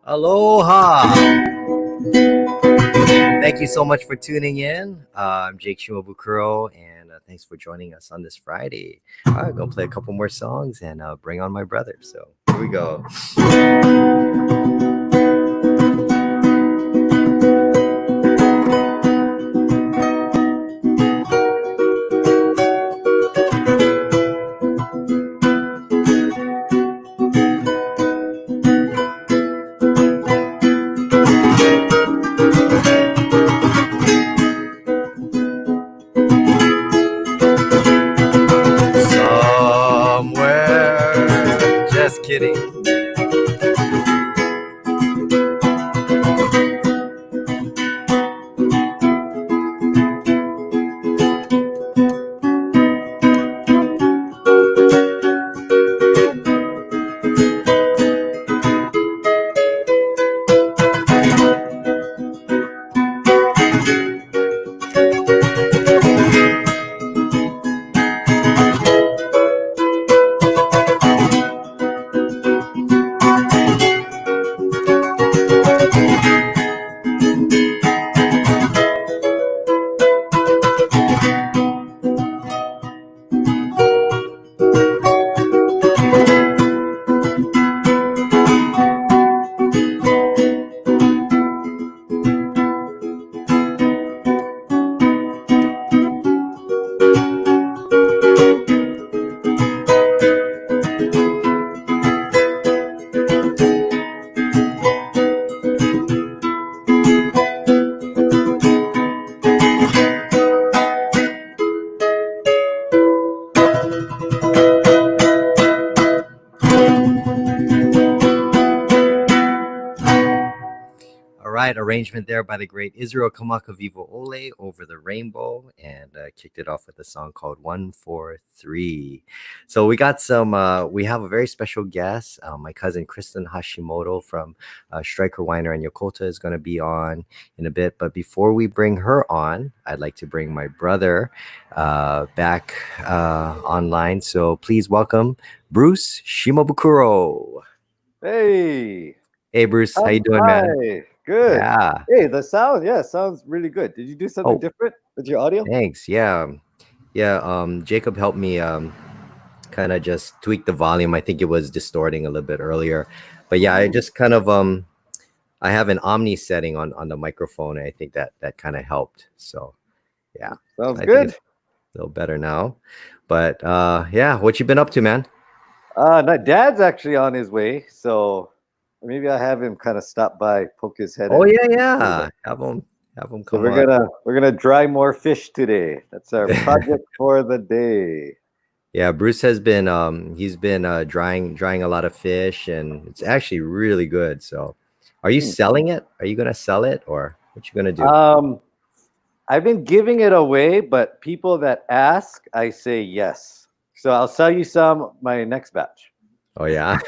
Aloha! Thank you so much for tuning in. I'm Jake Shimabukuro, and thanks for joining us on this Friday. I'm going to play a couple more songs and bring on my brother. So here we go. Somewhere, just kidding. Arrangement there by the great Israel Kamaka Vivo Ole, Over the Rainbow, and kicked it off with a song called 143. So we got we have a very special guest. My cousin Kristen Hashimoto from Striker Weiner and Yokota is going to be on in a bit. But before we bring her on, I'd like to bring my brother back online. So please welcome Bruce Shimabukuro. Hey. Hey, Bruce. How you doing, man? Good. Yeah. Hey, the sound, yeah, sounds really good. Did you do something Oh, different with your audio? thanks. Yeah. Yeah. Jacob helped me kind of just tweak the volume. I think it was distorting a little bit earlier. But yeah, I Ooh, just kind of I have an omni setting on the microphone, and I think that kind of helped. So yeah. sounds I think it's good. a little better now. But yeah, what you been up to, man? My dad's actually on his way, so maybe I have him kind of stop by, poke his head Oh in. yeah, yeah. Have them So come on. we're gonna dry more fish today. That's our project for the day. Yeah, Bruce has been he's been drying a lot of fish, and it's actually really good. So are you Hmm. selling it? Are you gonna sell it, or what you gonna do? Um, I've been giving it away, but people that ask, I say yes. So I'll sell you some my next batch. Oh yeah.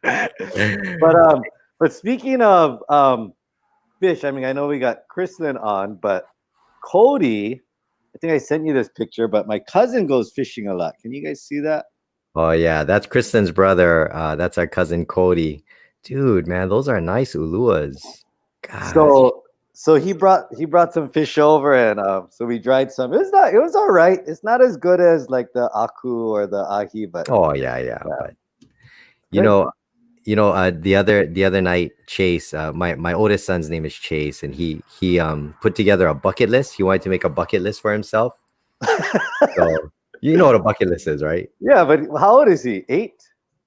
But but speaking of fish, I mean, I know we got Kristen on, but Cody, I think I sent you this picture, but my cousin goes fishing a lot. Can you guys see that? Oh yeah, that's Kristen's brother. That's our cousin Cody. Dude, man, those are nice uluas. Gosh. So he brought some fish over, and so we dried some. It was all right. It's not as good as like the aku or the ahi, but Oh yeah, yeah. yeah, But you good. know, the other night, Chase, my oldest son's name is Chase, and he put together a bucket list. He wanted to make a bucket list for himself. So you know what a bucket list is, right? Yeah, but how old is he? 8,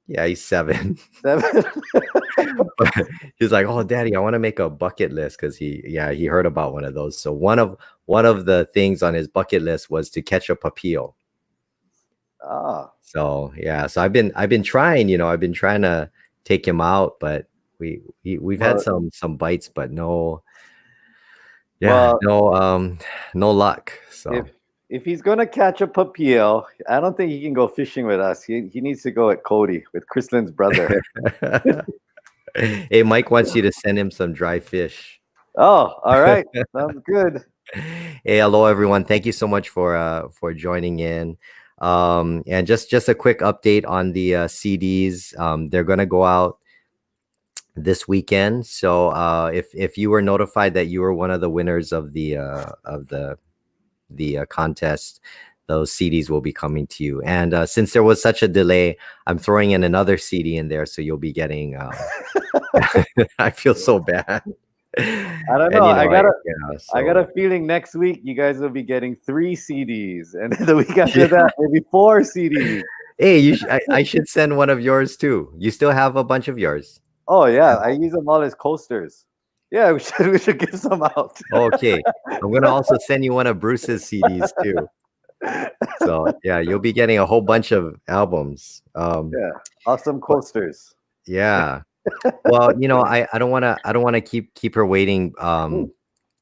Yeah, he's 7. 7? But he's like, "Oh, daddy, I want to make a bucket list," because he heard about one of those. So one of the things on his bucket list was to catch a papio. Ah, So yeah, so I've been trying, I've been trying to take him out, but we've had well, some bites, but no, yeah, well, no luck. if So if he's gonna catch a papio, I don't think he can go fishing with us. He needs to go at Cody with Kristen's brother. hey, Mike wants you to send him some dry fish. Oh, all right, sounds good. Hey, hello everyone. Thank you so much for joining in. And just a quick update on the CDs. They're gonna go out this weekend. So if you were notified that you were one of the winners of the contest, those CDs will be coming to you. And since there was such a delay, I'm throwing in another CD in there, so you'll be getting. I feel so bad. I don't And know. I got a I got so a feeling next week you guys will be getting 3 CDs, and then the week after yeah. that maybe 4 CDs. Hey, I should send one of yours too. You still have a bunch of yours. Oh yeah, I use them all as coasters. Yeah, we should give some out. Okay. I'm gonna also send you one of Bruce's CDs too. So yeah, you'll be getting a whole bunch of albums. Yeah, awesome But coasters. yeah. Well, I don't wanna keep her waiting. Mm.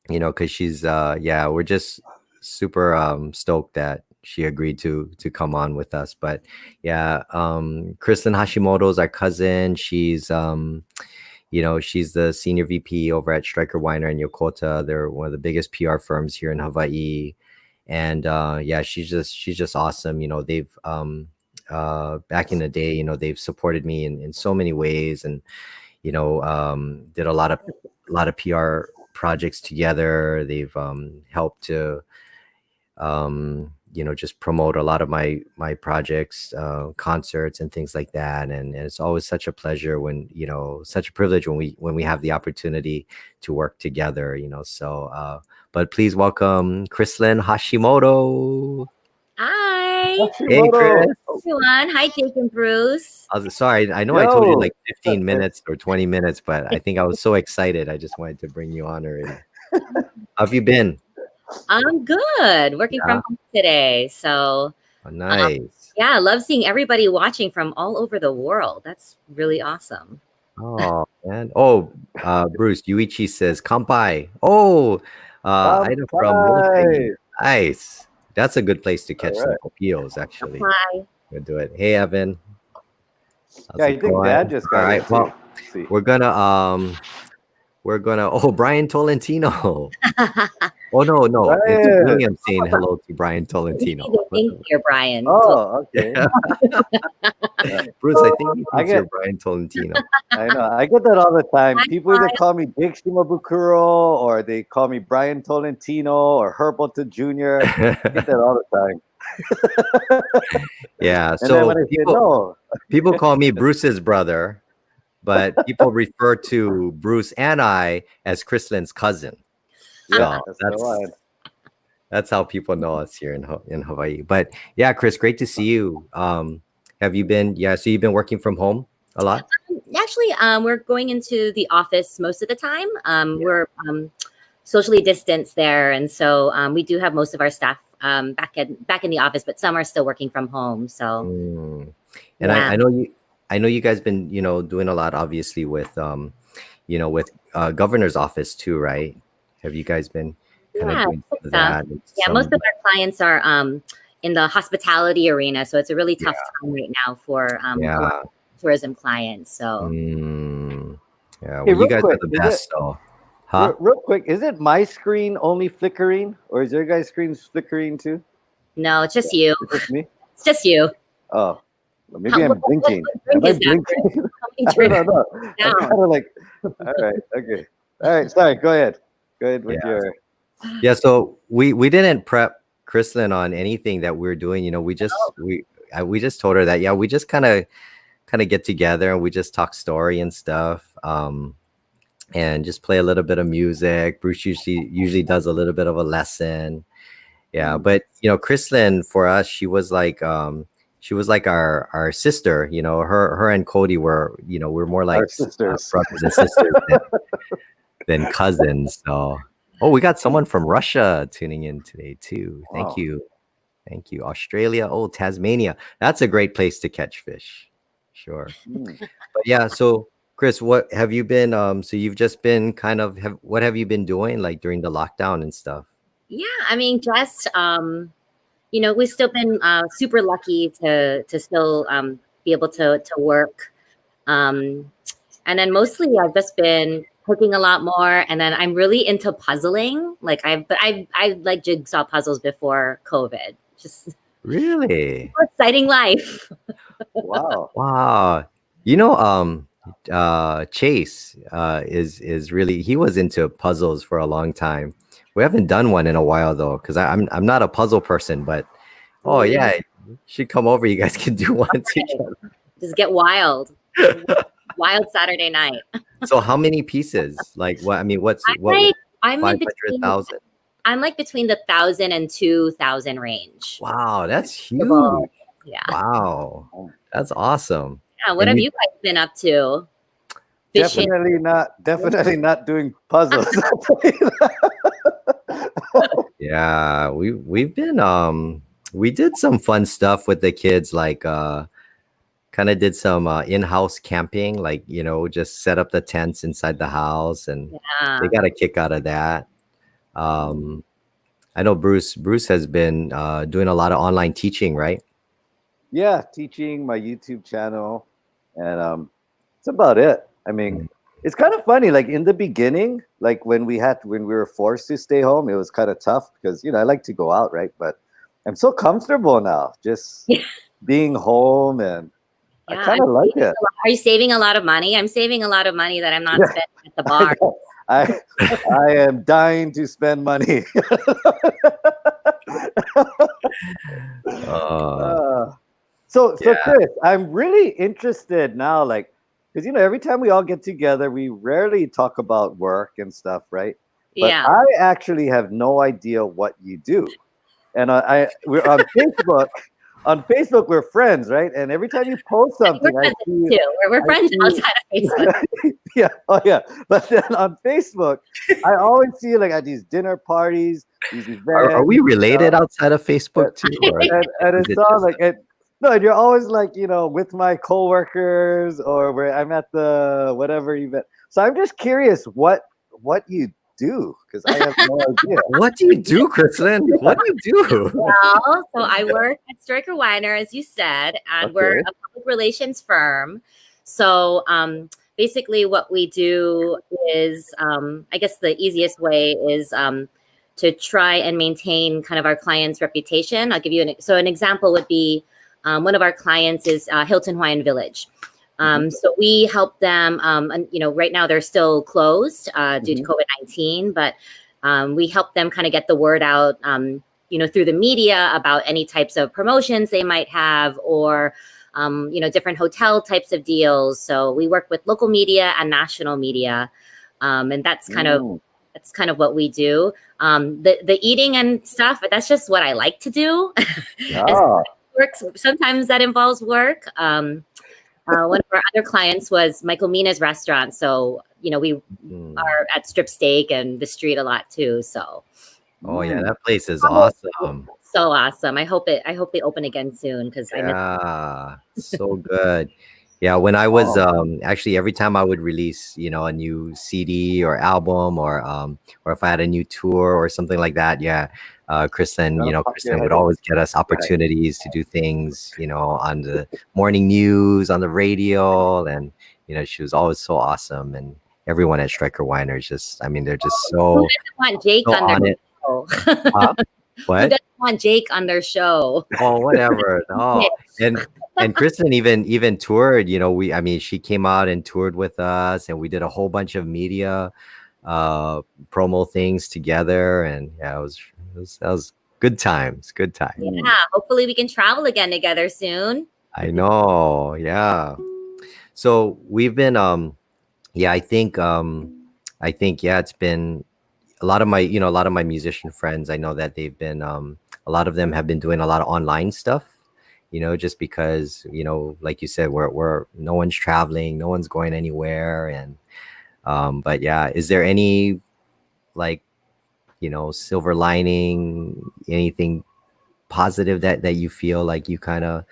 Because she's yeah, we're just super stoked that she agreed to come on with us. But yeah, Kristen Hashimoto's our cousin. She's the senior VP over at Striker Weiner and Yokota. They're one of the biggest PR firms here in Hawaii. And yeah, she's just awesome. They've back in the day, they've supported me in so many ways, and did a lot of PR projects together. They've helped to just promote a lot of my projects, concerts and things like that. And it's always such a pleasure such a privilege when we have the opportunity to work together. So but please welcome Kristen Hashimoto. Hi, Hey, Hashimoto. Chris. Oh, everyone. Hi, Jake and Bruce. Sorry, I know I told you yo. like 15 minutes or 20 minutes, but I think I was so excited. I just wanted to bring you on already. How have you been? I'm good. Working Yeah. from home today. So, Oh, um, nice. yeah, I love seeing everybody watching from all over the world. That's really awesome. Oh, man. Oh, Bruce, Yuichi says, Kampai. Oh, item from Military. Kampai. Nice. That's a good place to All catch some right. popios, actually. Hi. We'll do it. Hey, Evan. Yeah, How's I it think going? Dad just All got in right. too. Well, Let's see. we're gonna, oh, Brian Tolentino. Oh no, no, it's Brian. William saying hello to Brian Maybe Tolentino. they think you're Brian. Oh, okay. Bruce, I think he I thinks you're get, Brian Tolentino. I know, I get that all the time. Hi, People either Brian. call me Big Shimabukuro or they call me Brian Tolentino or Herbalton Jr. I get that all the time. Yeah, And then when so I say no, people call me Bruce's brother, but people refer to Bruce and I as Krislin's cousin. yeah, So that's the one. that's how people know us here in Hawaii. But yeah, Chris, great to see you. Have you been? Yeah, so you've been working from home a lot. Actually, we're going into the office most of the time. We're socially distanced there, and so we do have most of our staff back in the office, but some are still working from home. So Mm. And yeah, I know you guys been doing a lot, obviously with governor's office too, right? Have you guys been kind of yeah, doing some of stuff. that? And Yeah, most of our clients are in the hospitality arena, so it's a really tough time right now for a lot yeah. of tourism clients. So Mm. Yeah, Hey, well, you real guys are quick, the is it best, so huh? real quick? Is it my screen only flickering, or is your guys' screens flickering too? no, it's just you. Is it me? It's just you. Oh, well, maybe I'm What blinking. drink Am I is that? blinking? How many I drinks don't know. I'm down? kind of like, all right, okay, all right. Sorry, go ahead. Go ahead with Yeah. your. Yeah, so we didn't prep Kristen on anything that we're doing. We just told her that we just kind of get together and we just talk story and stuff. And just play a little bit of music. Bruce usually does a little bit of a lesson. Yeah, but Kristen for us, she was like our sister. Her and Cody we're more like Our sisters. brothers and sisters than cousins. So, oh, we got someone from Russia tuning in today too. Thank Wow. you. Thank you. Australia. Oh, Tasmania. That's a great place to catch fish. Sure. Mm. But yeah, so Chris, what have you been so you've just been what have you been doing like during the lockdown and stuff? Yeah, I mean, just we've still been super lucky to still be able to work. Um, and then mostly I've just been cooking a lot more, and then I'm really into puzzling. Like I like jigsaw puzzles before COVID. Just Really? exciting life. Wow. Wow. Chase is really he was into puzzles for a long time. We haven't done one in a while though, because I'm not a puzzle person, but oh yeah, you should come over. You guys can do one together. Just get wild. Wild Saturday night. So how many pieces? Like what? I mean, what's what? I'm in 500,000. I'm like between the 1,000 and 2,000 range. Wow, that's huge. Yeah. Wow, that's awesome. Yeah. What And have you- you guys been up to? Fishing. Definitely not doing puzzles. Yeah, we've been we did some fun stuff with the kids, like kind of did some in-house camping, like just set up the tents inside the house, and Yeah. they got a kick out of that. Um, I know Bruce has been doing a lot of online teaching, right? Yeah, teaching my YouTube channel, and it's about it. I mean, it's kind of funny. Like in the beginning, like when we were forced to stay home, it was kind of tough because I like to go out, right? But I'm so comfortable now, just being home, and I Yeah, kind of like it. Are you saving a lot of money? I'm saving a lot of money that I'm not spending at the bar. I am dying to spend money. So Chris, I'm really interested now, like, because every time we all get together, we rarely talk about work and stuff, right? But Yeah. I actually have no idea what you do, and we're on Facebook. On Facebook, we're friends, right? And every time you post something, We're friends too. We're friends outside of Facebook. Yeah, oh yeah. But then on Facebook, I always see you like at these dinner parties, these events. Are we related outside of Facebook too? Or and is it's it all just- like no, and you're always like with my coworkers or where I'm at the whatever event. So I'm just curious what you do, because I have no idea. What do you do, Kristen? What do you do? Well, so I work at Stryker Weiner, as you said, and we're a public relations firm. So basically what we do is, I guess the easiest way is try and maintain kind of our clients' reputation. I'll give you an example would be one of our clients is Hilton Hawaiian Village. So we help them, and right now they're still closed due to COVID-19, but we help them kind of get the word out, through the media about any types of promotions they might have, or different hotel types of deals. So we work with local media and national media, and that's kind of what we do. The eating and stuff, but that's just what I like to do. Works. Sometimes that involves work. One of our other clients was Michael Mina's restaurant. So, we are at Strip Steak and the street a lot too. So. Oh yeah, that place is awesome. So awesome. I hope they open again soon because so good. Yeah, when I was actually every time I would release, a new CD or album or if I had a new tour or something like that, Kristen would always get us opportunities to do things, on the morning news, on the radio, and she was always so awesome. And everyone at Striker Weiner is just, they're just so. Who doesn't want Jake on their show? What? Who doesn't want Jake on their show? Oh, whatever. No. And Kristen even toured, she came out and toured with us, and we did a whole bunch of media promo things together, and that was good times. Yeah, hopefully we can travel again together soon. I know. Yeah. So we've been I think it's been a lot of my musician friends. I know that they've been a lot of them have been doing a lot of online stuff, just because, like you said, we're no one's traveling, no one's going anywhere. And but yeah, is there any silver lining, anything positive that you feel like you kind of,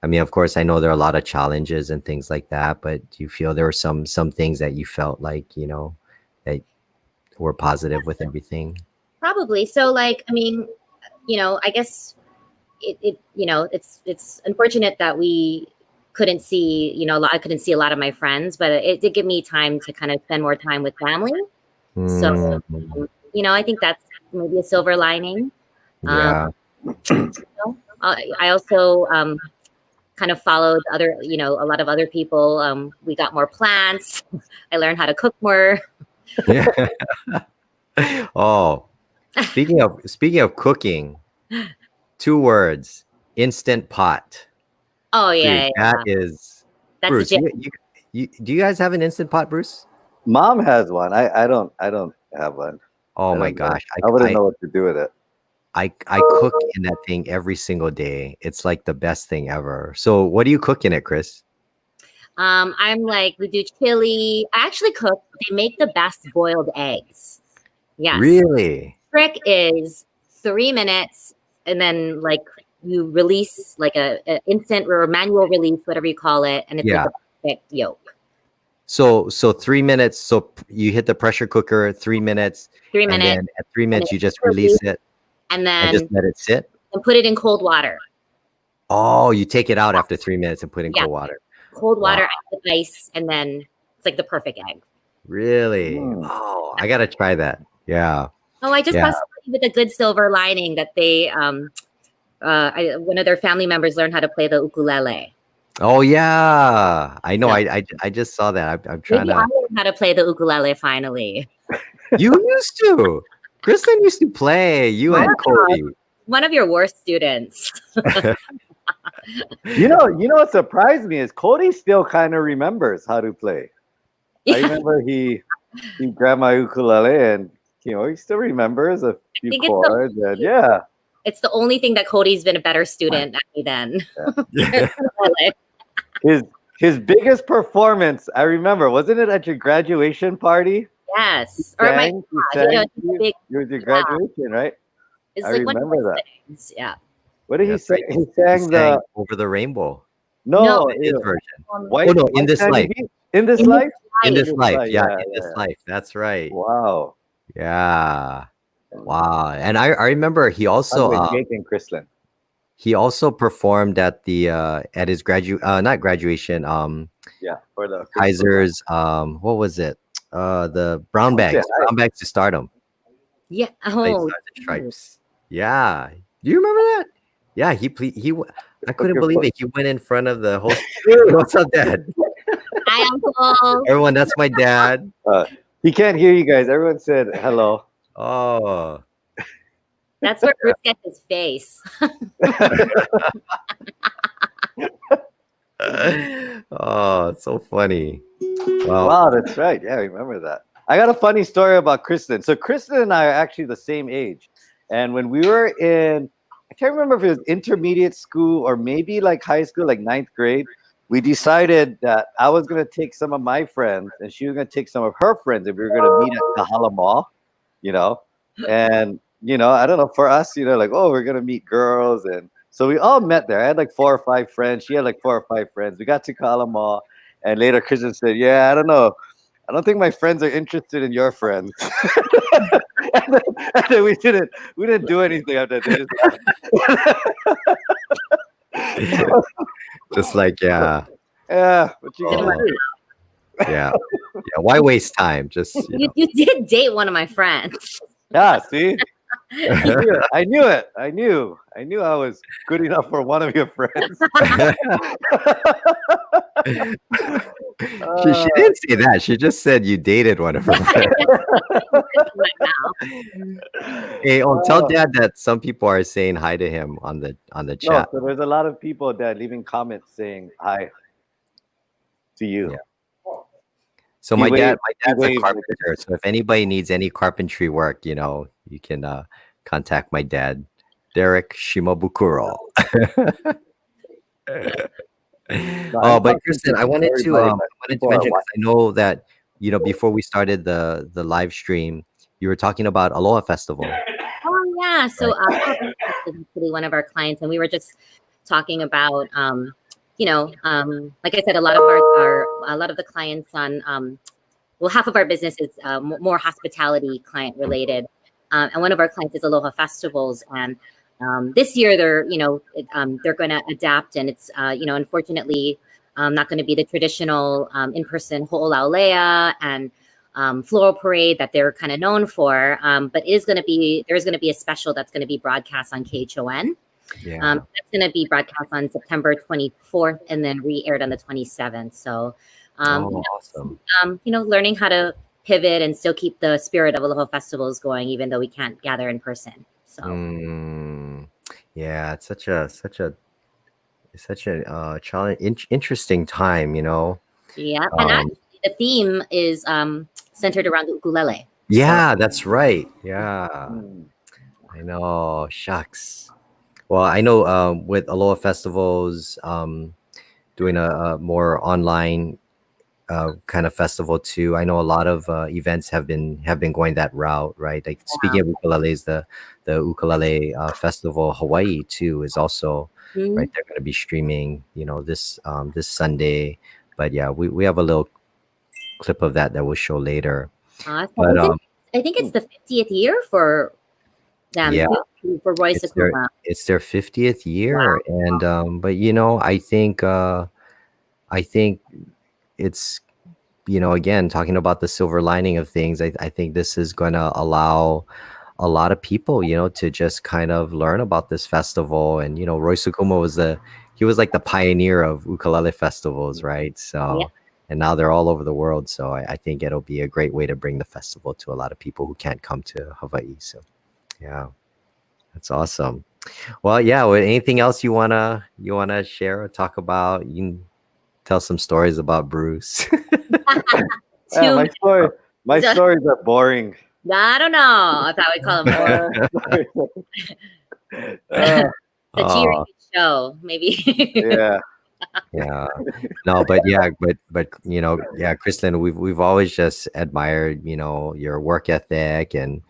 of course, I know there are a lot of challenges and things like that, but do you feel there were some things that you felt like, that were positive with everything? Probably. So I guess it's unfortunate that we couldn't see, I couldn't see a lot of my friends, but it did give me time to kind of spend more time with family. So, I think that's maybe a silver lining. Yeah. I also kind of followed a lot of other people. We got more plants. I learned how to cook more. Yeah. Oh, speaking of cooking, 2 words: Instant Pot. Oh yeah, dude, that is. That's Bruce. You do you guys have an Instant Pot, Bruce? Mom has one. I don't have one. Oh my gosh, I wouldn't know what to do with it. I cook in that thing every single day. It's like the best thing ever. So what do you cook in it, Chris? We do chili. I actually cook. They make the best boiled eggs. Yes. Really? Trick is 3 minutes, and then you release a instant or manual release, whatever you call it, and it's like a perfect yolk. So 3 minutes. So you hit the pressure cooker 3 minutes. 3 minutes. And then at 3 minutes, you just release it. And then just let it sit. And put it in cold water. Oh, you take it out after 3 minutes and put in cold water. Cold water with ice, and then it's like the perfect egg. Really? Oh, I gotta try that. Yeah. Oh, I just saw somebody with a good silver lining that they one of their family members learned how to play the ukulele. Oh yeah, I know. I just saw that. I'm trying to. I learned how to play the ukulele finally. You used to. Kristen used to play. You and Cody. One of your worst students. You know what surprised me is Cody still kind of remembers how to play. Yeah. I remember he grabbed my ukulele and he still remembers a few chords. It's the only thing that Cody's been a better student at me than. Yeah. His biggest performance, I remember, wasn't it at your graduation party? Yes. It was your graduation, right? It's I remember that. Things. Yeah. What did he say? He sang the Over the Rainbow. No, his version. In this life. In this life? In this life. Yeah, in this life. That's right. Wow. Yeah. Wow. And I remember he also Jake and Kristen. He also performed at the at his not graduation, for the Kaiser's what was it? The Brown Bags to Stardom. Yeah. Played Oh, Stars and Stripes. Yeah. Do you remember that? Yeah, I couldn't your believe foot. it. He went in front of the host. What's up, Dad? hi, Uncle. Everyone, that's my dad. Uh, he can't hear you guys. Everyone said hello. Oh. That's where Bruce gets his face. Oh, it's so funny. Well, Wow, that's right. Yeah, I remember that. I got a funny story about Kristen. So Kristen and I are actually the same age. And when we were in, I can't remember if it was intermediate school or maybe like high school, like ninth grade, we decided that I was going to take some of my friends and she was going to take some of her friends and we were going to meet at Kahala Mall, you know. And, I don't know, for us, like, oh, we're going to meet girls. And so we all met there. I had like 4 or 5 friends. She had like 4 or 5 friends. We got to Kahala Mall. And later, Kristen said, "Yeah, I don't know. I don't think my friends are interested in your friends." and then we didn't do anything after that. They just just like, yeah, yeah, but you Didn't can work do. yeah, yeah. Why waste time? Just, You did date one of my friends. Yeah, see, I knew it. I knew I was good enough for one of your friends. She didn't say that. She just said you dated one of her friends. Hey, tell Uh, Dad that some people are saying hi to him on the no, chat. so there's a lot of people that leaving comments saying hi to you. Yeah. So He my waved. He dad's a waved. carpenter. So if anybody needs any carpentry work, you can contact my dad, Derek Shimabukuro. No, Oh, I'm but talking Kristen, I to wanted to everybody, but people are mention, because watching. I know that before we started the live stream, you were talking about Aloha Festival. Oh yeah. So is actually one of our clients, and we were just talking about like I said, a lot of the clients on well, half of our business is more hospitality client related, and one of our clients is Aloha Festivals, and this year they're going to adapt, and it's unfortunately not going to be the traditional in-person ho'olaulea and floral parade that they're kind of known for, but there's going to be a special that's going to be broadcast on KHON. Yeah. That's going to be broadcast on September 24th and then re-aired on the 27th. So, Awesome. learning how to pivot and still keep the spirit of Aloha festivals going, even though we can't gather in person. So, Yeah, it's such a challenge, interesting time, yeah. And Um, actually, the theme is centered around the ukulele. yeah, that's right. Yeah, Mm. I know. Shucks. Well, I know with Aloha Festivals, doing a more online kind of festival too. I know a lot of events have been going that route, right? Like speaking of ukuleles, the ukulele festival Hawaii too is also Mhm. right. They're going to be streaming, this Sunday. But yeah, we have a little clip of that we'll show later. Awesome. But I think it's the 50th year for them, yeah, for Royce it's their Akuma. it's their 50th year, and but I think it's again, talking about the silver lining of things, I think this is going to allow a lot of people, to just kind of learn about this festival. And, Roy Sukuma he was like the pioneer of ukulele festivals, right? So, Yeah. and now they're all over the world. So I think it'll be a great way to bring the festival to a lot of people who can't come to Hawaii. So, yeah, that's awesome. Well, yeah. Anything else you wanna share or talk about? You can tell some stories about Bruce. Yeah, Too my Just- stories are boring. I don't know if I would call them Uh, the Oh, G-rated show, maybe. yeah. yeah. No, but yeah, but yeah, Kristen, we've always just admired, your work ethic, and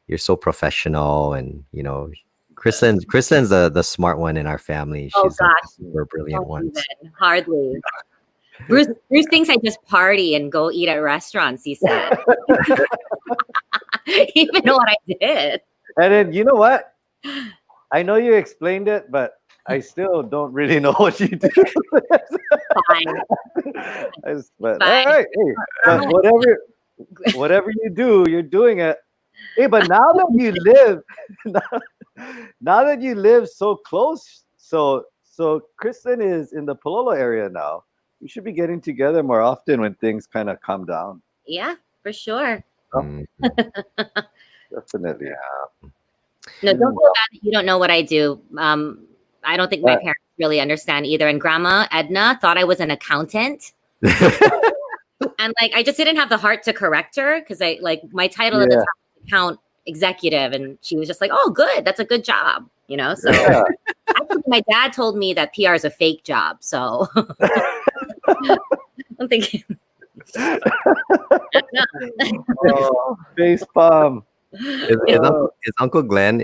you're so professional, and Kristen's the smart one in our family. Oh She's like the gosh, super brilliant don't one. even. Hardly. Bruce thinks I just party and go eat at restaurants. He said, he even know what I did. And then you know what? I know you explained it, but I still don't really know what you do. Fine. But Fine. all right, hey, but whatever you do, you're doing it Hey, but now that you live, now that you live so close, so Kristen is in the Palolo area now. You should be getting together more often when things kind of calm down. Yeah, for sure. Mhm. Definitely. No, don't feel bad that you don't know what I do. I don't think my Right. parents really understand either. And Grandma Edna thought I was an accountant. And like I just didn't have the heart to correct her because I like my title at the Yeah. time was account executive, and she was just like, "Oh, good, that's a good job," you know. So Yeah. actually, my dad told me that PR is a fake job. So I'm thinking, no. Oh, face palm. Is Uncle Glenn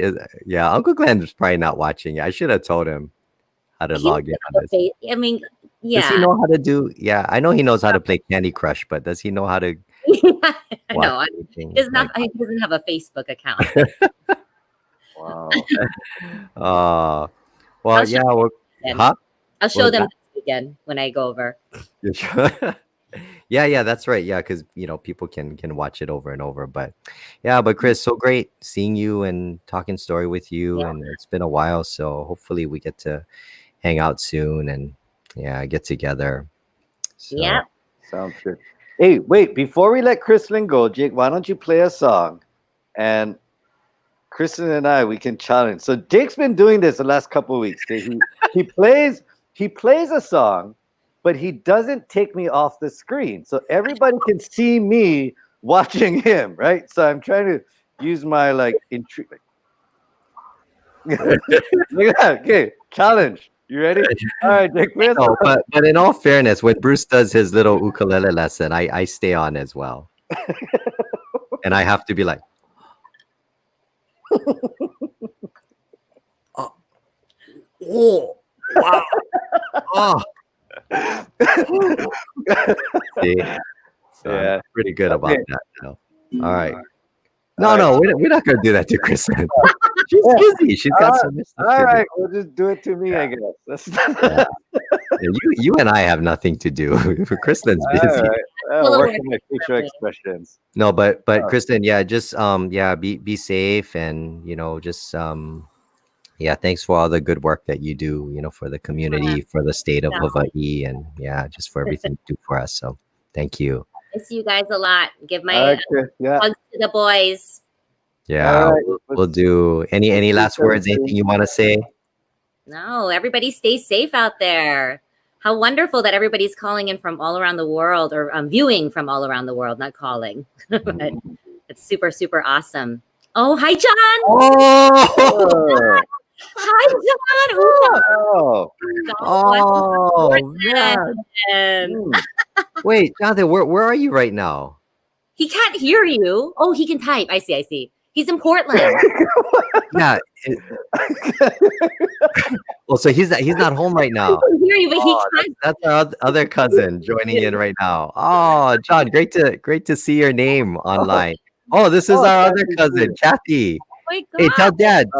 Uncle Glenn is probably not watching. I should have told him how to He log in doesn't on have a this. face. I mean, Does he yeah, know how to do? Yeah, I know he knows how to play Candy Crush, but does he know how to I watch know. anything He doesn't have, like? he doesn't have a Facebook account. Wow. Well, I'll yeah. show Well, them. huh? I'll What show was them that? this weekend when I go over. You sure? Yeah, that's right. Yeah, because people can watch it over and over. But yeah, but Chris, so great seeing you and talking story with you, Yeah. and it's been a while. So hopefully we get to hang out soon and yeah, get together. So Yep. Sounds good. Hey, wait, before we let Kristen go, Jake, why don't you play a song? And Kristen and I, we can challenge. So Jake's been doing this the last couple of weeks. Okay? He plays a song, but he doesn't take me off the screen. So everybody can see me watching him, right? So I'm trying to use my like intrigue. Look at that. Okay, challenge. You ready? All right, Jake, play a no, song. but in all fairness, when Bruce does his little ukulele lesson, I stay on as well, and I have to be like, oh, oh wow, oh. See? So I'm Yeah. pretty good about Okay. that now. All right. All No, right. we're not gonna do that to Kristen. She's busy. She's got so much stuff All to right, we'll just do it to me, I guess. do. Yeah, you and I have nothing to do. Kristen's All busy. right. Full of Work work on my for facial me. expressions. No, but Oh. Kristen, yeah, just yeah, be safe and just yeah, thanks for all the good work that you do, for the community, for the state of Yeah. Hawaii, and yeah, just for everything you do for us. So thank you. Miss you guys a lot. Give my All right, Chris. Yeah. hugs to the boys. Yeah, All right. we'll do any let's last do words, something. anything you want to say? No, everybody stay safe out there. How wonderful that everybody's calling in from all around the world or viewing from all around the world, not calling. But it's super, super awesome. Oh, hi, John. Oh, Hi, John. Ooh, Oh, man. and Wait, Jonathan, where are you right now? he can't hear you. Oh, he can type. I see. He's in Portland. Yeah. Well, so he's not home right now. He can hear you, but he can't. That's our other cousin joining in right now. Oh, John, great to see your name online. Oh, this is our other cousin, Kathy. Oh my Hey, God.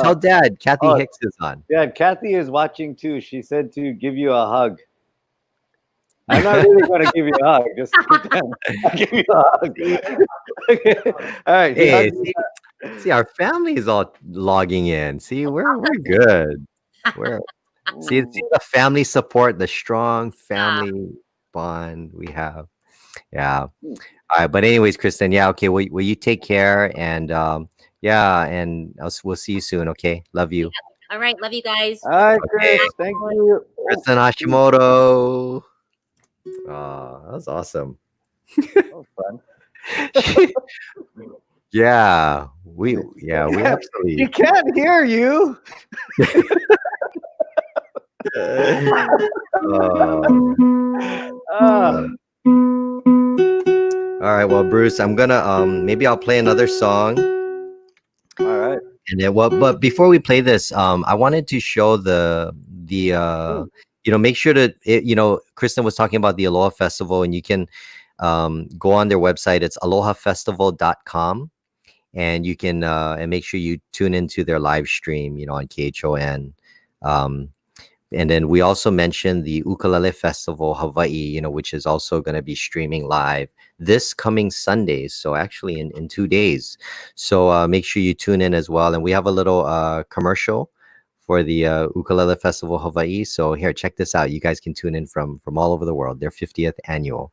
tell Dad, Kathy Oh. Hicks is on. yeah, Kathy is watching too. She said to give you a hug. I'm not really going to give you a hug. Just pretend. I'll give you a hug. Okay. All right. he Hey, hugged me see, our family is all logging in. See, we're good. We're see the family support, the strong family bond we have. Yeah. All right. But anyways, Kristen, yeah, okay. Will you take care and yeah, and we'll see you soon. Okay. Love you. All right. Love you guys. All right, Okay. Chris. Thank you. Kristen Hashimoto. Oh, that was awesome. That was fun. Yeah, we He absolutely. can't hear you. Ah. All right, well, Bruce, I'm gonna maybe I'll play another song, All right. and then but before we play this, I wanted to show the make sure to Kristen was talking about the Aloha Festival, and you can go on their website. It's alohafestival.com, and you can and make sure you tune into their live stream, on KHON. And then we also mentioned the Ukulele Festival Hawaii, which is also going to be streaming live this coming Sunday. So actually in 2 days. So make sure you tune in as well. And we have a little commercial for the Ukulele Festival Hawaii. So here, check this out. You guys can tune in from all over the world. Their 50th annual.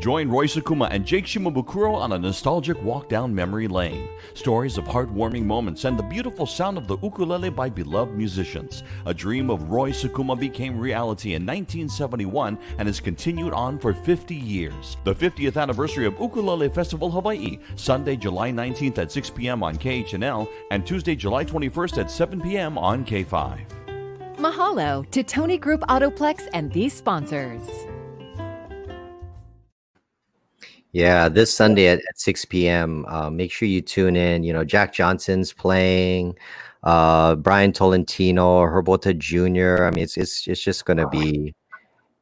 Join Roy Sakuma and Jake Shimabukuro on a nostalgic walk down memory lane. Stories of heartwarming moments and the beautiful sound of the ukulele by beloved musicians. A dream of Roy Sakuma became reality in 1971 and has continued on for 50 years. The 50th anniversary of Ukulele Festival Hawaii, Sunday, July 19th at 6 p.m. on KHNL and Tuesday, July 21st at 7 p.m. on K5. Mahalo to Tony Group Autoplex and these sponsors. Yeah, this Sunday at 6 p.m. Make sure you tune in. Jack Johnson's playing, Brian Tolentino, Herbota Jr. I mean, it's just going to be,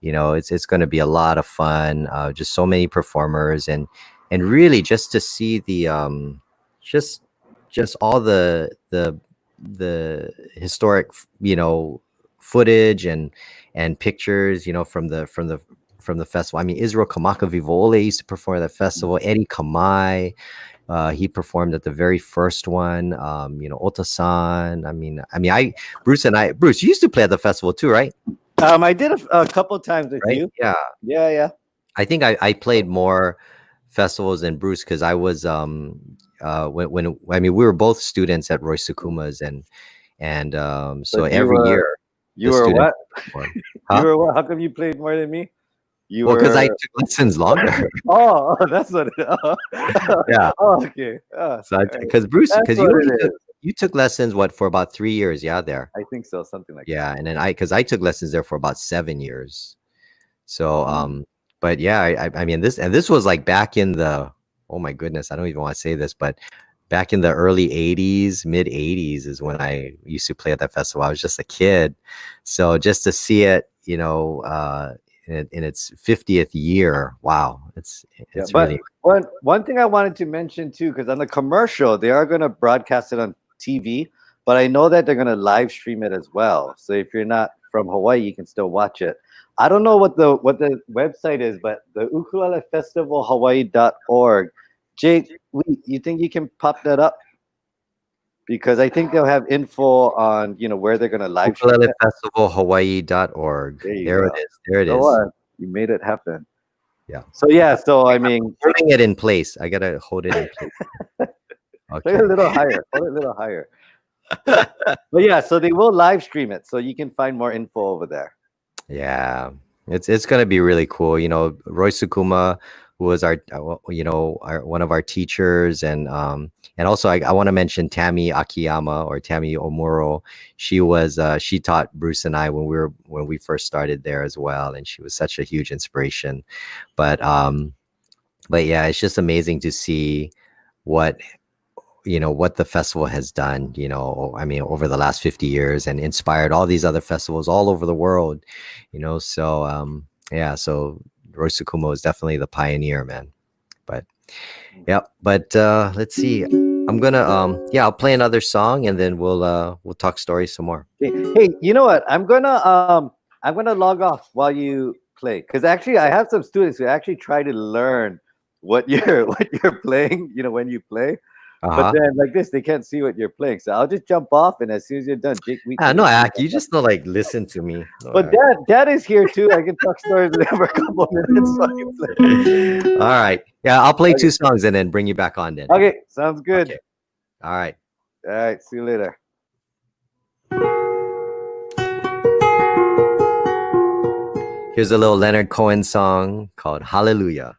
it's going to be a lot of fun. Just so many performers and really just to see the just all the historic footage and pictures from the festival. I mean, Israel Kamaka Vivole used to perform at that festival. Eddie Kamai, he performed at the very first one. Otasan. Bruce, you used to play at the festival too, right? I did a couple times with you. Yeah. I think I played more festivals than Bruce because I was when we were both students at Roy Sakuma's and so every year. You were what? Huh? You were what? How come you played more than me? Because I took lessons longer. Oh, that's what it is. Yeah. Oh, okay. So because Bruce, because you took lessons for about 3 years, there. I think so, something like that. Yeah, and then I took lessons there for about 7 years. So but yeah, I mean this was like back in the, oh my goodness, I don't even want to say this, but back in the early 80s, mid 80s is when I used to play at that festival. I was just a kid. So just to see it, in its 50th year, wow, it's but really one thing I wanted to mention too, because on the commercial they are going to broadcast it on TV, but I know that they're going to live stream it as well. So if you're not from Hawaii, you can still watch it. I don't know what the website is, but the Ukulele Festival Hawaii.org. Jake, you think you can pop that up? Because I think they'll have info on where they're going to live stream it. Ukulelefestivalhawaii.org. There it is. You made it happen. Yeah. So I mean, holding it in place. I gotta hold it in place. Okay. Put it a little higher. Hold it a little higher. But yeah, so they will live stream it, so you can find more info over there. Yeah, it's gonna be really cool. Roy Sukuma, who was our one of our teachers, and also I want to mention Tammy Akiyama or Tammy Omuro. She taught Bruce and I when we first started there as well, and she was such a huge inspiration. But yeah, it's just amazing to see what the festival has done, over the last 50 years and inspired all these other festivals all over the world, so so Roy Sukumo is definitely the pioneer, man. But let's see. I'm gonna I'll play another song and then we'll talk stories some more. Hey, you know what? I'm gonna log off while you play, because actually I have some students who actually try to learn what you're playing, when you play. But then like this, they can't see what you're playing. So I'll just jump off, and as soon as you're done, Jake, you just don't listen to me. But Dad is here too. I can talk stories with him for a couple of minutes while you play. All right. Yeah, I'll play 2 songs and then bring you back on then. Okay, sounds good. Okay. All right. See you later. Here's a little Leonard Cohen song called Hallelujah.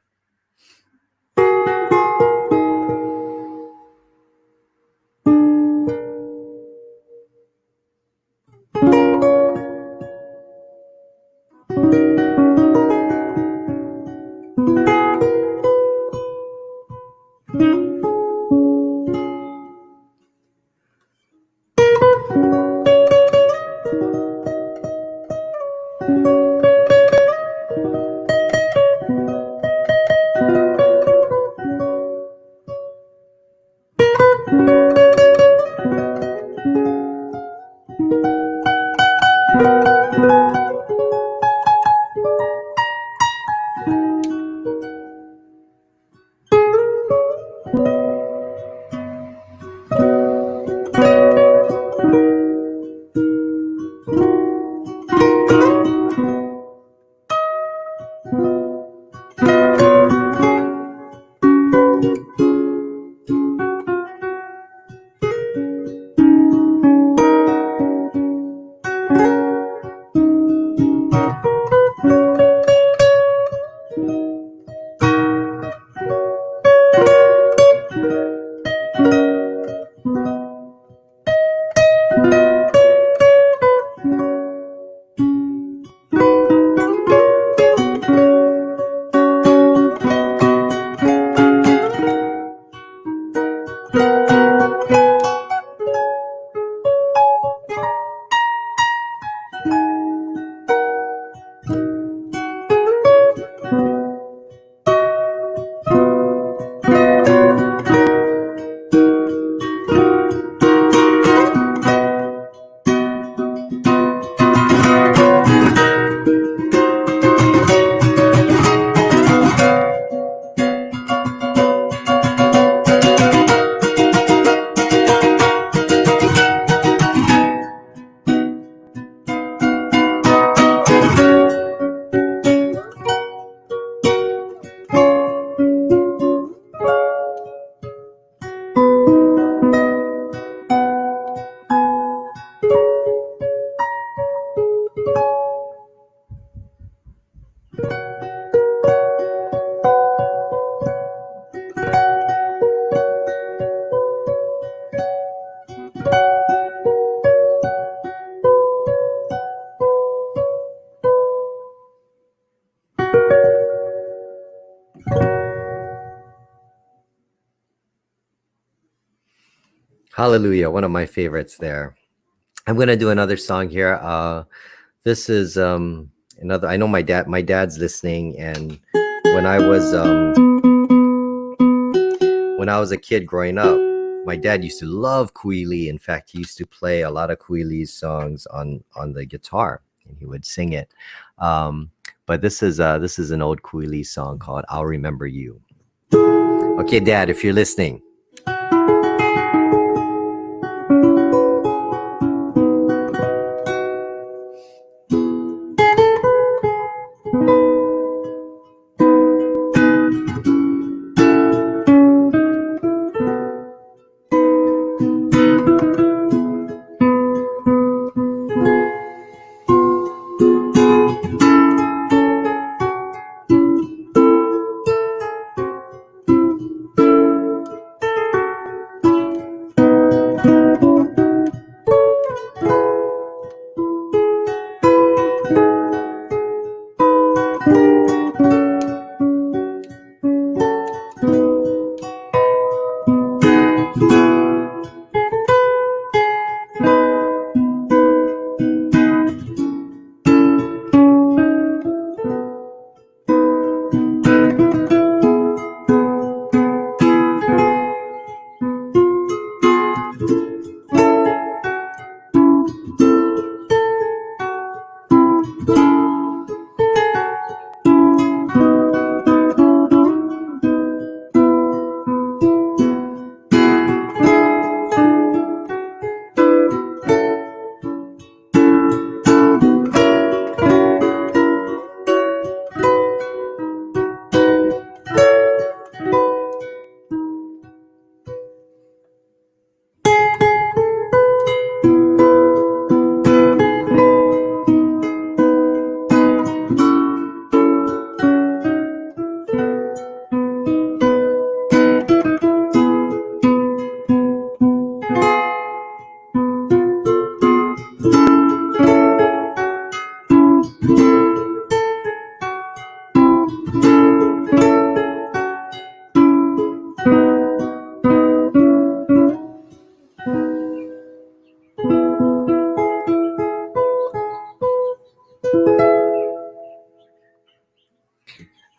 Hallelujah, one of my favorites there. I'm gonna do another song here. This is another. I know my dad's listening, and when I was when I was a kid growing up, my dad used to love Kuili. In fact, he used to play a lot of Kuili's songs on the guitar, and he would sing it. Um, but this is an old Kuili song called "I'll Remember You." Okay, Dad, if you're listening.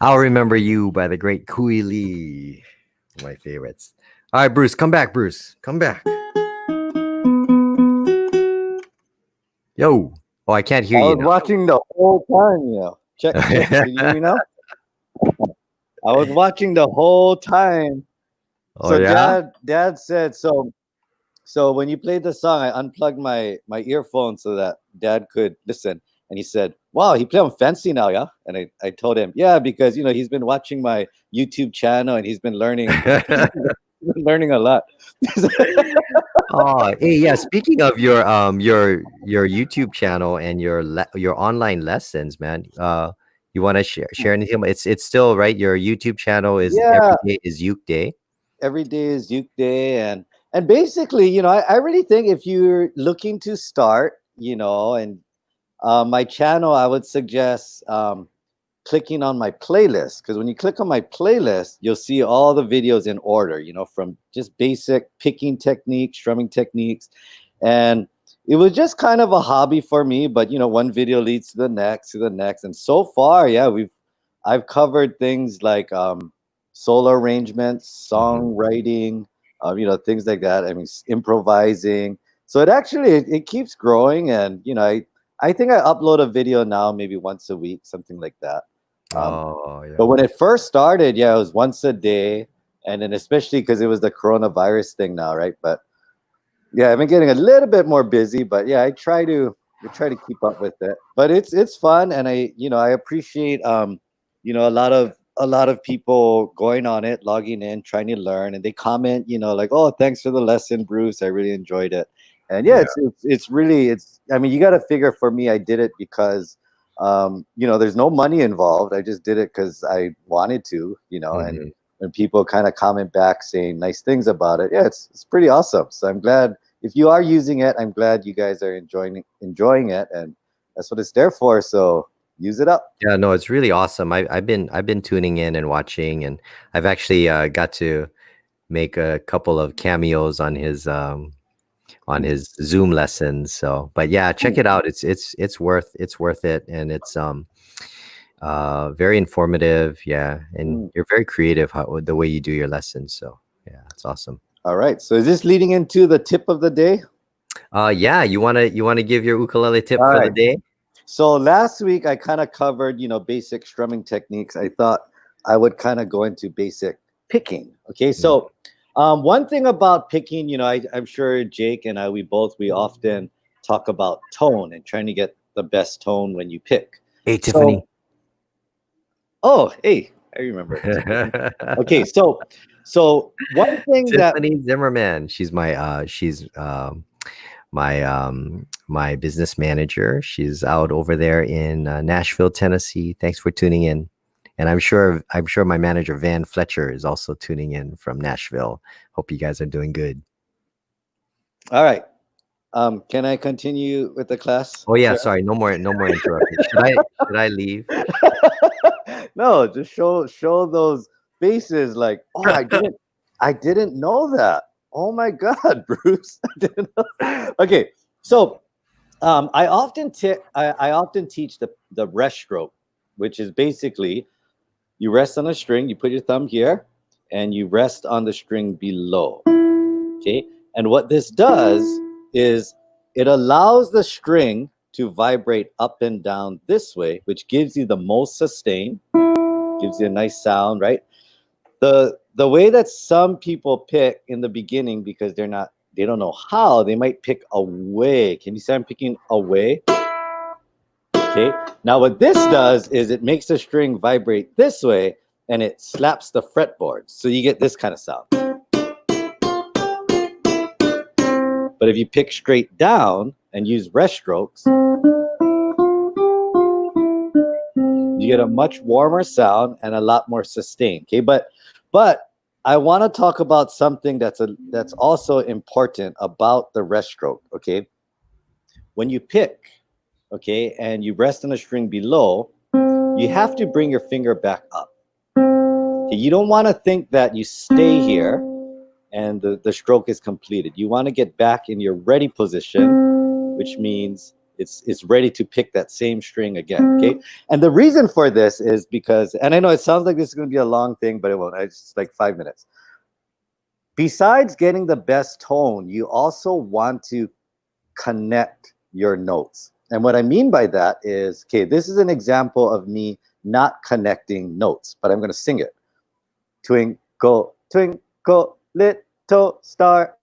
I'll Remember You by the great Kui Lee. My favorites. All right, Bruce, come back, Bruce. Come back. Yo. Oh, I can't hear I you was watching the whole time, Check, check. now. Can you hear me now? I was watching the whole time. Oh, So yeah? dad said so. So when you played the song, I unplugged my earphone so that dad could listen. And he said, "Wow, he play on fancy now, yeah?" And I told him, "Yeah, because he's been watching my YouTube channel and he's been learning learning a lot." Oh, hey, yeah. Speaking of your YouTube channel and your online lessons, man. You want to share anything? It's still right. Your YouTube channel is Yeah, every day is Uke Day. every day is Uke Day, and basically, I really think if you're looking to start, and my channel, I would suggest clicking on my playlist, because when you click on my playlist, you'll see all the videos in order, from just basic picking techniques, strumming techniques. And it was just kind of a hobby for me, but one video leads to the next. And so far, yeah, I've covered things like solo arrangements, Mhm. songwriting, things like that. I mean, improvising. So it keeps growing, and I think I upload a video now maybe once a week, something like that. Um, Oh, but yeah. when it first started, yeah, it was once a day, and then especially because it was the coronavirus thing now, right? But yeah, I've been getting a little bit more busy, but yeah, I try to keep up with it. But it's fun, and I appreciate a lot of people going on it, logging in, trying to learn, and they comment, like, "Oh, thanks for the lesson, Bruce. I really enjoyed it." And yeah, Yeah. it's really it's. I mean, you got to figure, for me, I did it because there's no money involved. I just did it because I wanted to, and Mhm. when people kind of comment back saying nice things about it, yeah, it's pretty awesome. So I'm glad if you are using it. I'm glad you guys are enjoying it, and that's what it's there for. So use it up. Yeah, no, it's really awesome. I've been tuning in and watching, and I've actually got to make a couple of cameos on his Zoom lessons. So, but yeah, check it out. It's worth it, and it's very informative. Yeah, and you're very creative the way you do your lessons. So yeah, it's awesome. All right. So is this leading into the tip of the day? Yeah, you wanna give your ukulele tip All for the right. day? So last week I kind of covered, basic strumming techniques. I thought I would kind of go into basic picking. Okay. So one thing about picking, I'm sure Jake and I, we often talk about tone and trying to get the best tone when you pick. Hey, Tiffany. Oh, hey, I remember. Okay. So one thing that Tiffany Zimmerman. She's my business manager. She's out over there in Nashville, Tennessee. Thanks for tuning in. And I'm sure my manager Van Fletcher is also tuning in from Nashville. Hope you guys are doing good. All right. Can I continue with the class? Oh yeah, sorry. No more interrupting. Should I leave? No, just show those faces like, oh, I didn't know that. Oh my God, Bruce. I didn't know. Okay. So I often teach the rest stroke, which is basically you rest on a string, you put your thumb here, and you rest on the string below. Okay. And what this does is it allows the string to vibrate up and down this way, which gives you the most sustain, gives you a nice sound, right? The way that some people pick in the beginning, because they don't know how, they might pick away. Can you see I'm picking away? Okay. Now what this does is it makes the string vibrate this way and it slaps the fretboard. So you get this kind of sound. But if you pick straight down and use rest strokes, you get a much warmer sound and a lot more sustain. Okay, but I want to talk about something that's also important about the rest stroke. Okay, when you pick, okay, and you rest on a string below, you have to bring your finger back up. Okay, you don't want to think that you stay here and the stroke is completed. You want to get back in your ready position, which means it's ready to pick that same string again. Okay. And the reason for this is because, and I know it sounds like this is going to be a long thing, but it won't. It's like 5 minutes. Besides getting the best tone, you also want to connect your notes. And what I mean by that is, okay, this is an example of me not connecting notes, but I'm going to sing it. Twinkle, twinkle, little star,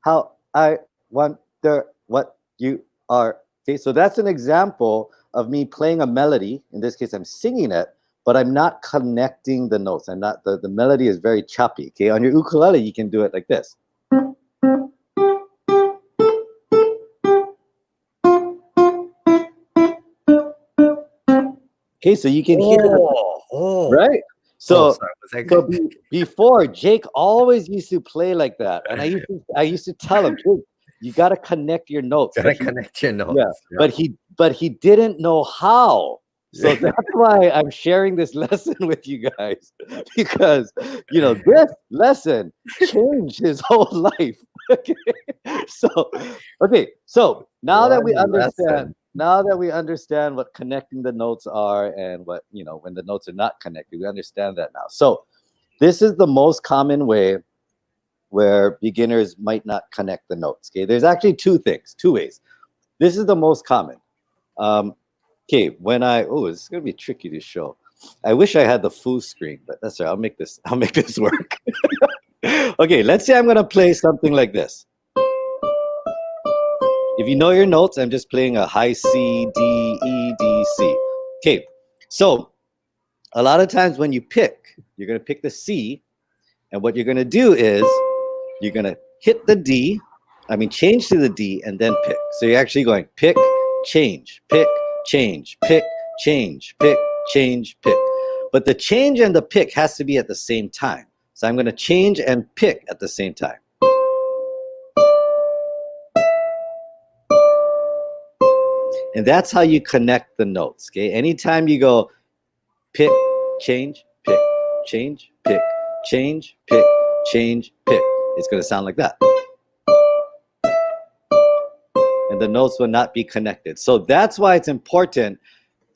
how I wonder what you are. Okay, so that's an example of me playing a melody. In this case, I'm singing it, but I'm not connecting the notes. I'm not, the melody is very choppy. Okay, on your ukulele, you can do it like this. Okay, so you can hear it, right? So, before, Jake always used to play like that, and I used to tell him, Jake, you got to connect your notes. Connect your notes. Yeah, but he didn't know how. So that's why I'm sharing this lesson with you guys, because this lesson changed his whole life. So now that we understand. Now that we understand what connecting the notes are and what, when the notes are not connected, we understand that now. So this is the most common way where beginners might not connect the notes. Okay, there's actually two ways. This is the most common. Okay, this is gonna be tricky to show. I wish I had the full screen, but that's all right. I'll make this work. Okay, let's say I'm gonna play something like this. If you know your notes, I'm just playing a high C, D, E, D, C. Okay, so a lot of times when you pick, you're going to pick the C, and what you're going to do is you're going to hit the D, change to the D, and then pick. So you're actually going pick, change, pick, change, pick, change, pick, change, pick. But the change and the pick has to be at the same time. So I'm going to change and pick at the same time. And that's how you connect the notes, okay? Anytime you go pick, change, pick, change, pick, change, pick, change, pick. It's going to sound like that. And the notes will not be connected. So that's why it's important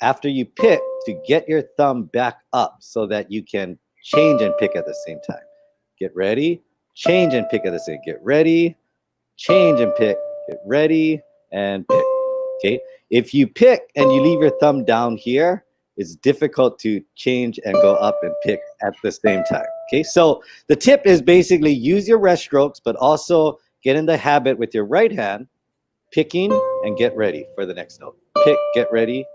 after you pick to get your thumb back up so that you can change and pick at the same time. Get ready, change and pick at the same. Get ready, change and pick. Get ready and pick. Okay. If you pick and you leave your thumb down here, it's difficult to change and go up and pick at the same time. Okay. So the tip is basically use your rest strokes, but also get in the habit with your right hand, picking and get ready for the next note. Pick, get ready,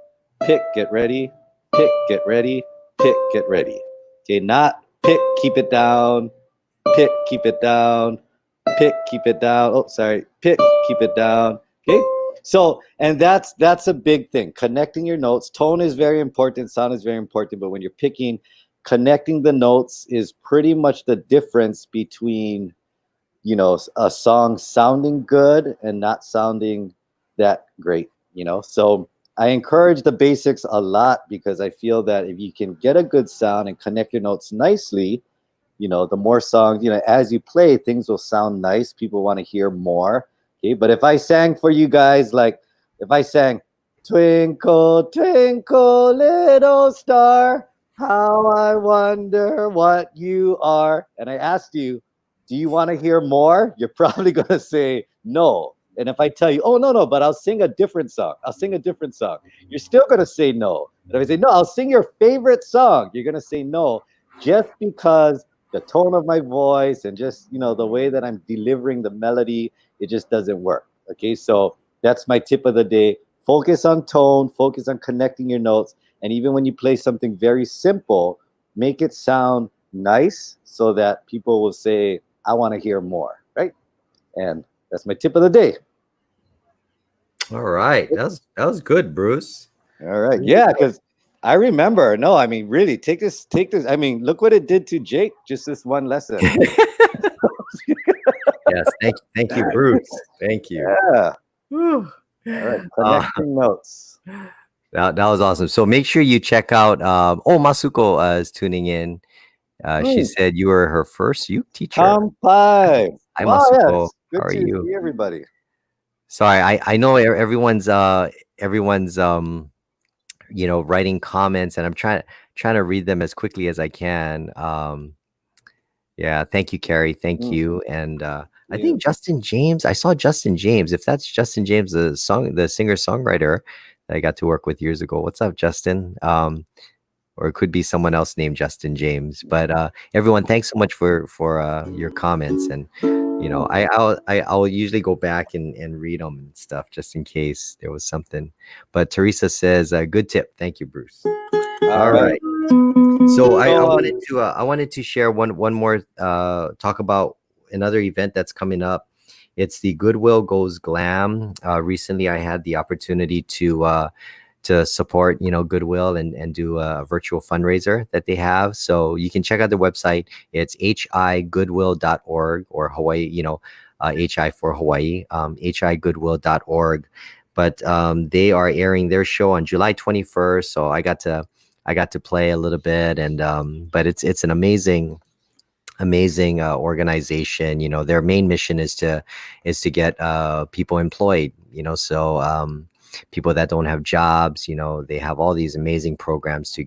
pick, get ready, pick, get ready, pick, get ready. Okay. Not pick, keep it down, pick, keep it down, pick, keep it down. Oh, sorry. Pick, keep it down. Okay. So, and that's a big thing. Connecting your notes. Tone is very important. Sound is very important. But when you're picking, connecting the notes is pretty much the difference between, you know, a song sounding good and not sounding that great, you know. So I encourage the basics a lot because I feel that if you can get a good sound and connect your notes nicely, you know, the more songs, you know, as you play, things will sound nice. People want to hear more. Okay. But if I sang for you guys, like if I sang, Twinkle, twinkle, little star, how I wonder what you are. And I asked you, do you want to hear more? You're probably going to say no. And if I tell you, oh, no, but I'll sing a different song. I'll sing a different song. You're still going to say no. And if I say, no, I'll sing your favorite song, you're going to say no, just because the tone of my voice and just, you know, the way that I'm delivering the melody, it just doesn't work. Okay. So that's my tip of the day. Focus on tone, focus on connecting your notes. And even when you play something very simple, make it sound nice so that people will say, I want to hear more. Right. And that's my tip of the day. All right. That was good, Bruce. All right. Yeah. Because I remember, no, I mean, really, take this. I mean, look what it did to Jake, just this one lesson. Yes, thank you, Bruce. Thank you. Yeah. All right, connecting notes. That was awesome. So make sure you check out. Masuko is tuning in. She said you were her first uke teacher. Kampai. Hi, Wow, Masuko. yes. Good How are to you? see everybody. Sorry, I know everyone's you know, writing comments, and I'm trying to read them as quickly as I can. Yeah, thank you, Carrie. Thank you. And I think Justin James. I saw Justin James. If that's Justin James, the singer-songwriter that I got to work with years ago. What's up, Justin? Or it could be someone else named Justin James. But everyone, thanks so much for your comments. And you know, I'll usually go back and read them and stuff just in case there was something. But Teresa says, good tip. Thank you, Bruce. All right. So I wanted to share one more talk about another event that's coming up. It's the Goodwill Goes Glam. Recently, I had the opportunity to support, you know, Goodwill and do a virtual fundraiser that they have. So you can check out the website. It's higoodwill.org, or Hawaii, you know, HI for Hawaii, higoodwill.org. But they are airing their show on July 21st. So I got to play a little bit, and but it's an amazing organization. You know, their main mission is to get people employed, you know. So people that don't have jobs, you know, they have all these amazing programs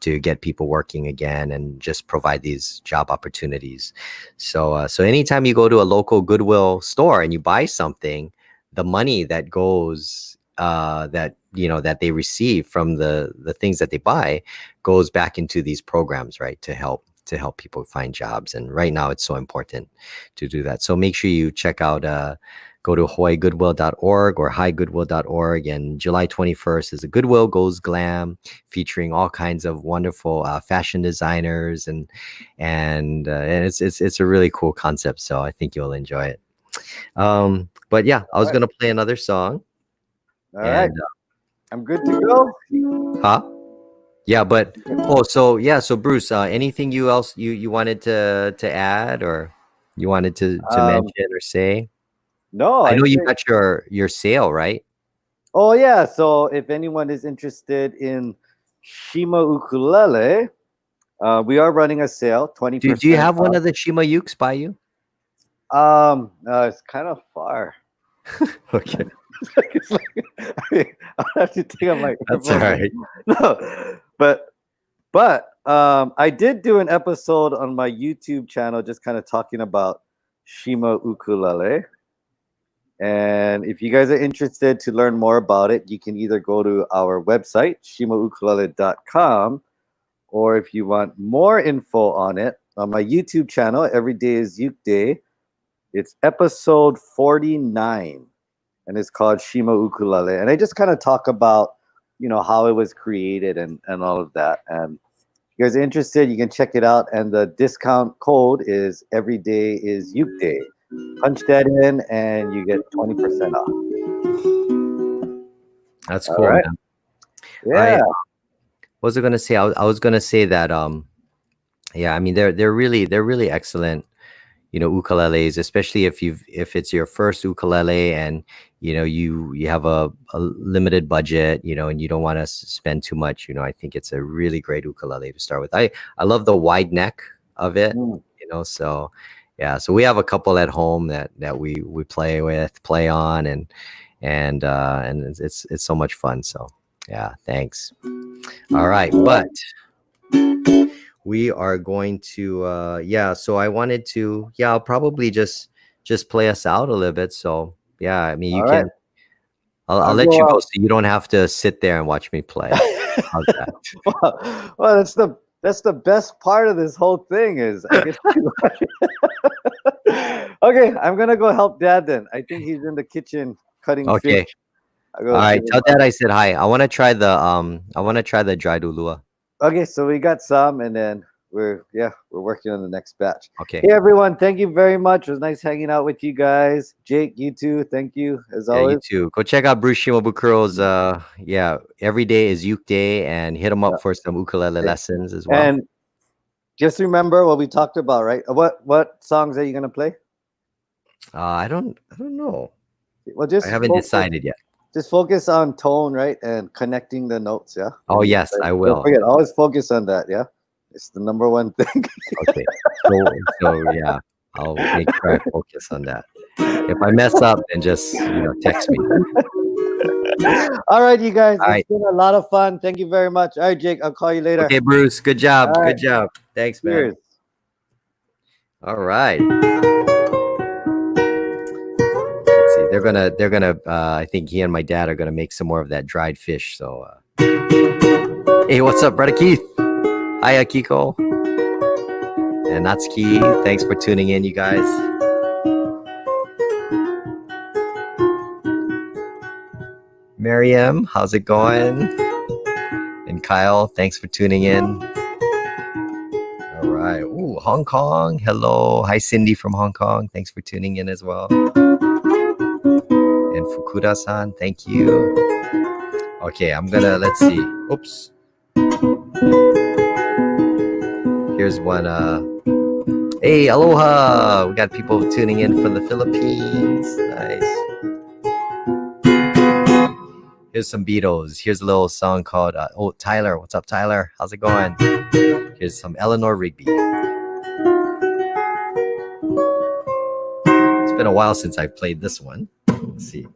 to get people working again and just provide these job opportunities. So so anytime you go to a local Goodwill store and you buy something, the money that goes that, you know, that they receive from the things that they buy goes back into these programs, right, to help people find jobs. And right now it's so important to do that. So make sure you check out go to hawaiigoodwill.org or higoodwill.org. And July 21st is a Goodwill Goes Glam, featuring all kinds of wonderful fashion designers, and it's a really cool concept. So I think you'll enjoy it. But yeah, I was gonna play another song. All right. I'm good to go. Huh? Yeah, but so Bruce, anything you wanted to add, or you wanted to mention or say? No, I know you got your sale, right? Oh yeah. So if anyone is interested in Shima Ukulele, We are running a sale, 20% Do you have one off. of the Shima Ukes by you? It's kind of far. Okay, It's like, I mean, I'll have to take out my that's all earphones. right. No, but I did do an episode on my YouTube channel, just kind of talking about Shima ukulele. And if you guys are interested to learn more about it, you can either go to our website, shimaukulele.com, or if you want more info on it, on my YouTube channel, Every Day is Uke Day, it's episode 49, and it's called Shima Ukulele. And I just kind of talk about, how it was created and all of that. And if you guys are interested, you can check it out. And the discount code is Every Day is Uke Day. Punch that in and you get 20% off. That's All cool, right. man. Yeah. What was I gonna say? I was gonna say that yeah, I mean they're really excellent, ukuleles, especially if it's your first ukulele and you have a limited budget, and you don't want to spend too much. I think it's a really great ukulele to start with. I love the wide neck of it, so yeah, so we have a couple at home that we play on, and it's so much fun. So yeah, thanks. All right, but we are going to yeah, so I wanted to, yeah, I'll probably just play us out a little bit. So yeah, I mean, you All can, right. I'll let you go so you don't have to sit there and watch me play. How's that? Well, that's the best part of this whole thing is I get to Okay, I'm gonna go help Dad then. I think he's in the kitchen cutting Okay. fish. All right, tell Dad I said hi. I want to try the dried ulua. Okay, so we got some, and then we're working on the next batch. Okay. Hey everyone, thank you very much. It was nice hanging out with you guys. Jake, you too. Thank you as Yeah, always. you too. Go check out Bruce Shimabukuro's yeah, Every Day is Uke Day, and hit him up for some ukulele lessons as well. And just remember what we talked about, right? What songs are you gonna play? I don't know. Well, just I haven't decided yet. Just focus on tone, right, and connecting the notes. Yeah. Oh yes, I will. Don't forget, always focus on that. Yeah, it's the number one thing. Okay. So yeah, I'll make sure I focus on that. If I mess up, then just text me. All right, you guys. All right. It's been a lot of fun. Thank you very much. All right, Jake. I'll call you later. Okay, Bruce. Good job. All right. Good job. Thanks, man. Cheers. All right. Let's see. They're gonna. I think he and my dad are gonna make some more of that dried fish. So, hey, what's up, brother Keith? Hi, Akiko. And that's Key. Thanks for tuning in, you guys. Miriam, how's it going? And Kyle, thanks for tuning in. All right. Ooh, Hong Kong. Hello. Hi, Cindy from Hong Kong. Thanks for tuning in as well. And Fukuda-san, thank you. Okay, let's see. Oops. Here's one. Hey, aloha. We got people tuning in from the Philippines. Nice. Here's some Beatles. Here's a little song called Tyler. What's up, Tyler? How's it going? Here's some Eleanor Rigby. It's been a while since I've played this one. Let's see.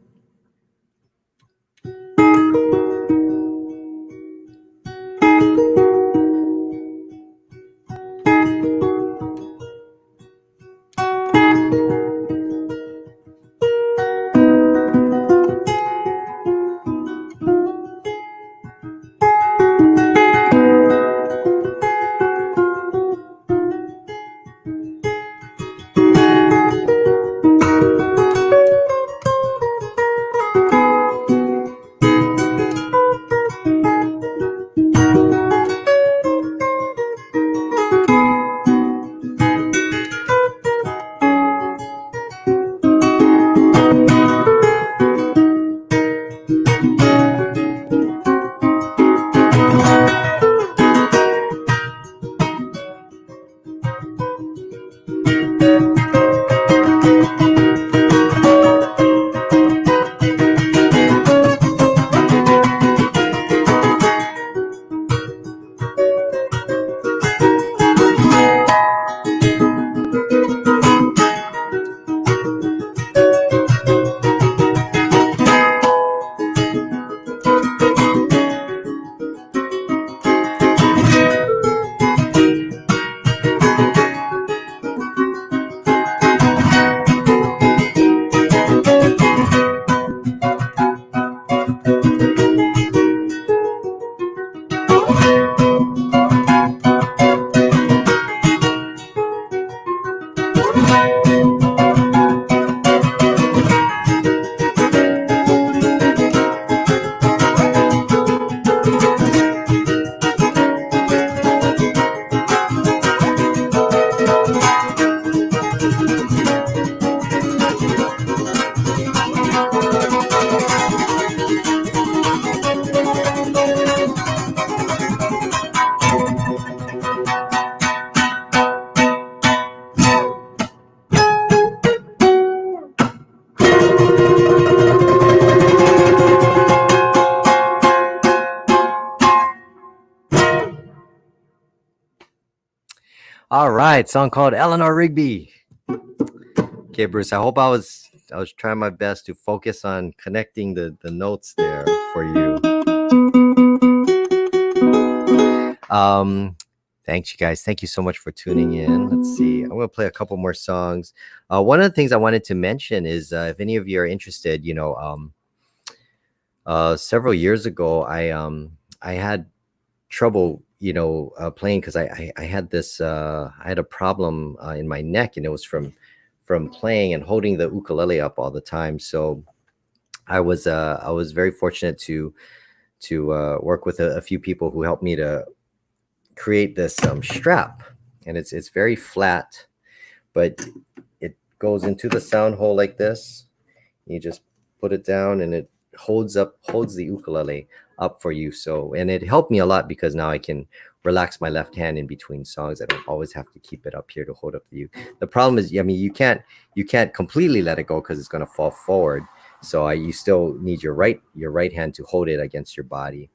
All right, song called Eleanor Rigby. Okay, Bruce. I was trying my best to focus on connecting the notes there for you. Thanks, you guys. Thank you so much for tuning in. Let's see. I'm gonna play a couple more songs. One of the things I wanted to mention is if any of you are interested, several years ago, I had trouble, playing because I had this I had a problem in my neck, and it was from playing and holding the ukulele up all the time. So I was very fortunate to work with a few people who helped me to create this strap, and it's very flat, but it goes into the sound hole like this. You just put it down, and it holds the ukulele up for you. So, and it helped me a lot because now I can relax my left hand in between songs. I don't always have to keep it up here to hold up the The problem is, I mean, you can't completely let it go because it's going to fall forward. So you still need your right hand to hold it against your body.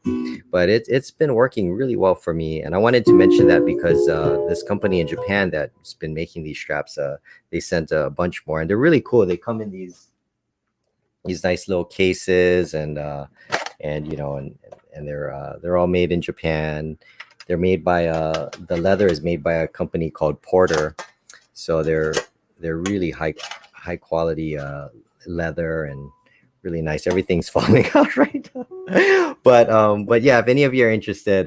But it's been working really well for me. And I wanted to mention that because this company in Japan that's been making these straps, they sent a bunch more, and they're really cool. They come in these nice little cases, and they're all made in Japan. They're made by the leather is made by a company called Porter. So they're really high quality leather, and really nice. Everything's falling out right now. But yeah, if any of you are interested,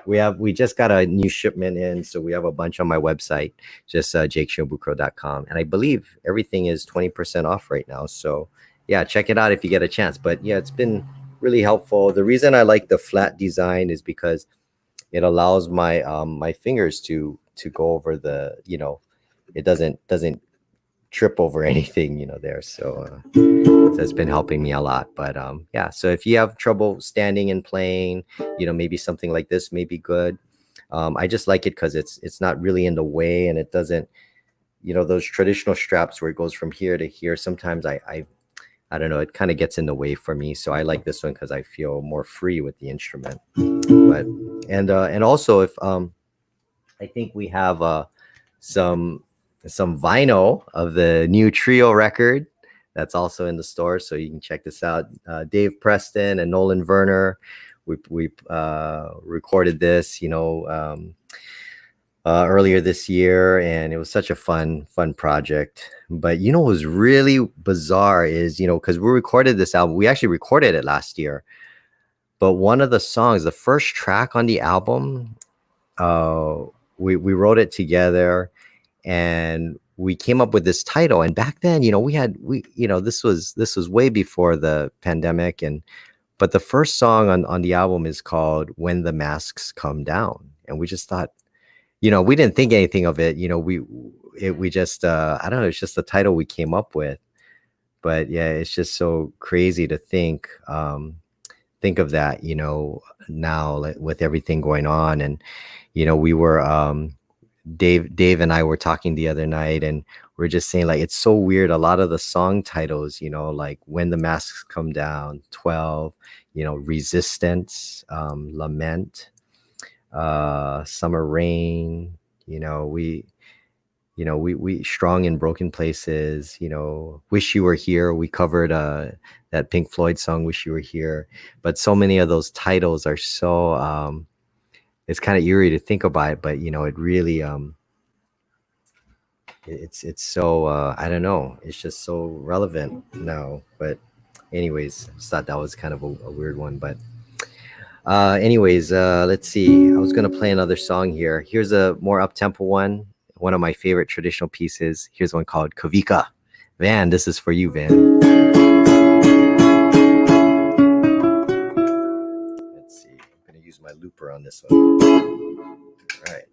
we just got a new shipment in, so we have a bunch on my website, just jakeshimabukuro.com, and I believe everything is 20% off right now. So yeah, check it out if you get a chance. But yeah, it's been really helpful. The reason I like the flat design is because it allows my my fingers to go over the, it doesn't trip over anything, there. So it's been helping me a lot. But yeah, so if you have trouble standing and playing, maybe something like this may be good. I just like it because it's not really in the way, and it doesn't, those traditional straps where it goes from here to here, sometimes I don't know, it kind of gets in the way for me. So I like this one because I feel more free with the instrument. But and also, if I think we have some vinyl of the new Trio record that's also in the store, so you can check this out. Dave Preston and Nolan Werner, we recorded this, earlier this year, and it was such a fun project. But what was really bizarre is, because we recorded this album, we actually recorded it last year, but one of the songs, the first track on the album, we wrote it together, and we came up with this title. And back then, this was way before the pandemic, but the first song on the album is called When the Masks Come Down, and we just thought, we didn't think anything of it. We just, I don't know, it's just the title we came up with. But yeah, it's just so crazy to think of that, now, like, with everything going on. And, we were, Dave and I were talking the other night, and we're just saying, like, it's so weird. A lot of the song titles, like When the Masks Come Down, 12, Resistance, Lament, Summer Rain, we Strong in Broken Places, Wish You Were Here. We covered that Pink Floyd song, Wish You Were Here. But so many of those titles are so it's kind of eerie to think about it, but it really it's so I don't know, it's just so relevant now. But anyways, just thought that was kind of a weird one. But anyways, let's see. I was gonna play another song here. Here's a more up-tempo one of my favorite traditional pieces. Here's one called Kavika. Van, this is for you, Van. Let's see. I'm gonna use my looper on this one. All right.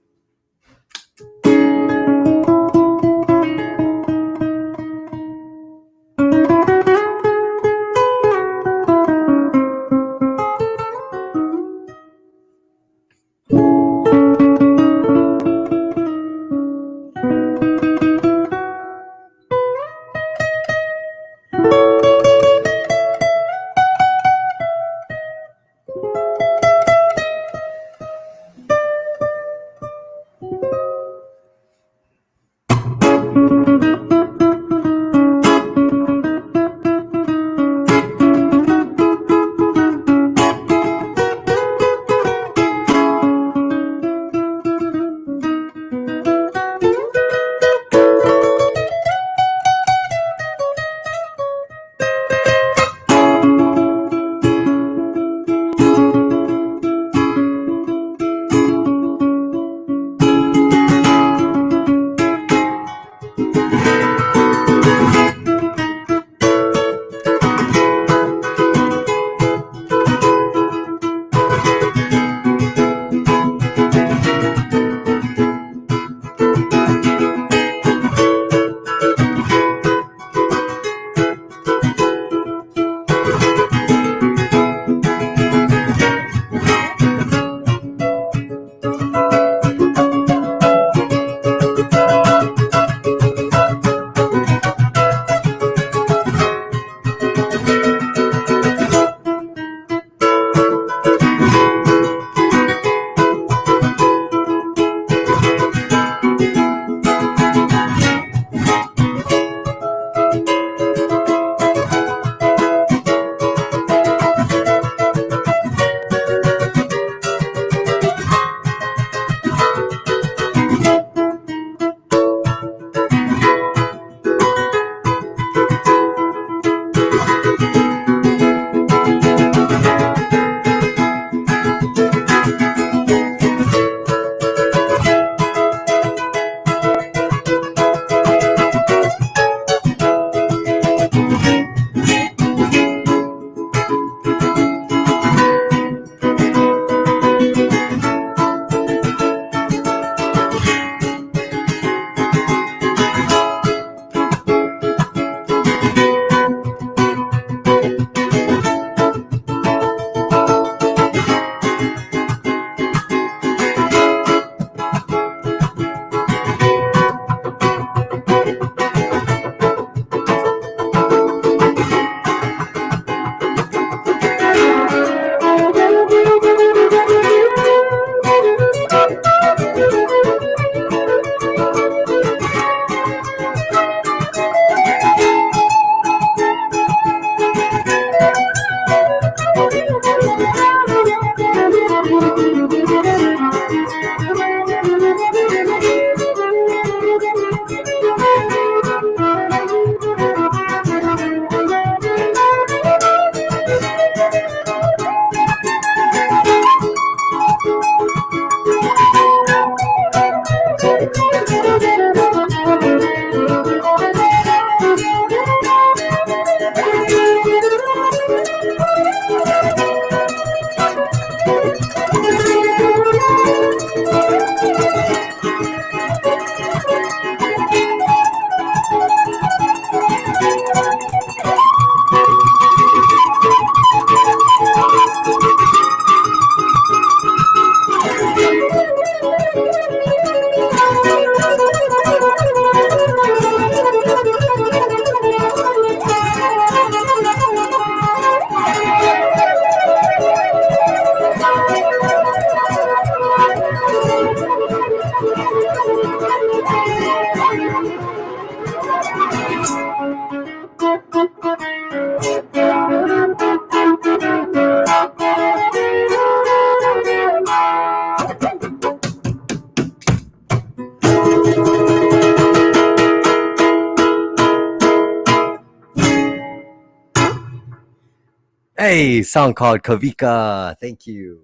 Hey, song called Kavika. Thank you.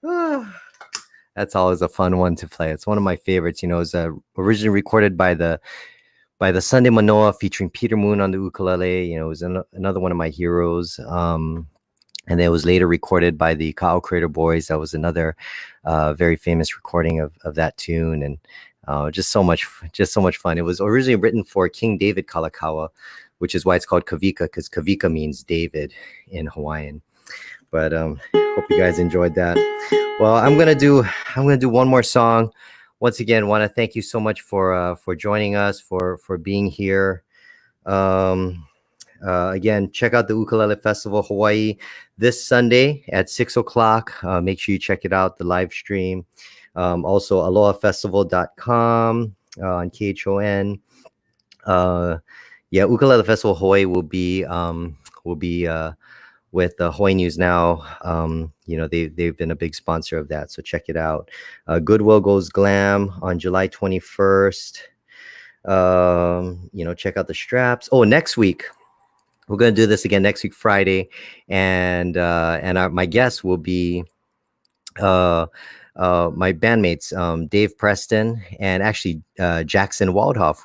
That's always a fun one to play. It's one of my favorites. You know, it's originally recorded by the Sunday Manoa featuring Peter Moon on the ukulele. You know, it was another one of my heroes. And it was later recorded by the Ka'au Creator Boys. That was another very famous recording of that tune, and just so much fun. It was originally written for King David Kalakaua, which is why it's called Kavika, because Kavika means David in Hawaiian. But hope you guys enjoyed that. Well, I'm gonna do one more song. Once again, want to thank you so much for joining us, for being here. Again, check out the Ukulele Festival Hawaii this Sunday at 6 o'clock. Make sure you check it out, the live stream. Also, aloafestival.com on KHON. Yeah, Ukulele Festival Hawaii will be with Hawaii News Now. You know, they've been a big sponsor of that, so check it out. Goodwill Goes Glam on July 21st. You know, check out the straps. Oh, next week we're going to do this again next week, Friday. And my guest will be my bandmates, Dave Preston and actually Jackson Waldhoff,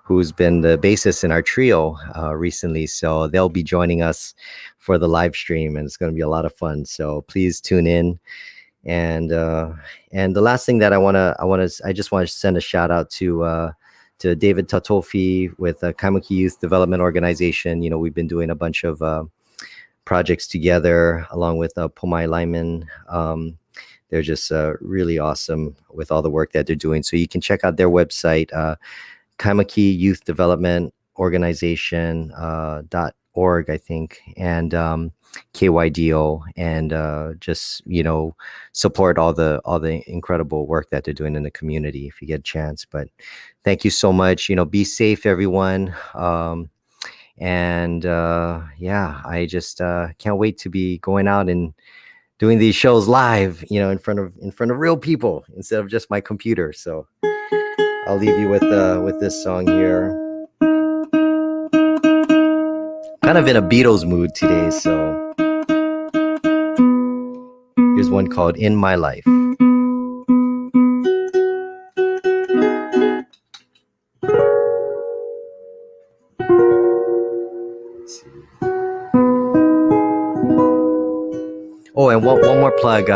who's been the bassist in our trio recently. So they'll be joining us for the live stream, and it's going to be a lot of fun. So please tune in. And the last thing that I just want to send a shout out to David Tatofi with Kaimuki Youth Development Organization. You know, we've been doing a bunch of projects together along with Pomai Lyman. They're just really awesome with all the work that they're doing. So you can check out their website, Kaimuki Youth Development Organization .org, I think, and KYDO, and just, you know, support all the incredible work that they're doing in the community if you get a chance. But thank you so much. You know, be safe, everyone. Yeah, I just can't wait to be going out and doing these shows live, you know, in front of real people instead of just my computer. So I'll leave you with this song here. Kind of in a Beatles mood today, so here's one called In My Life. Let's see. Oh, and one more plug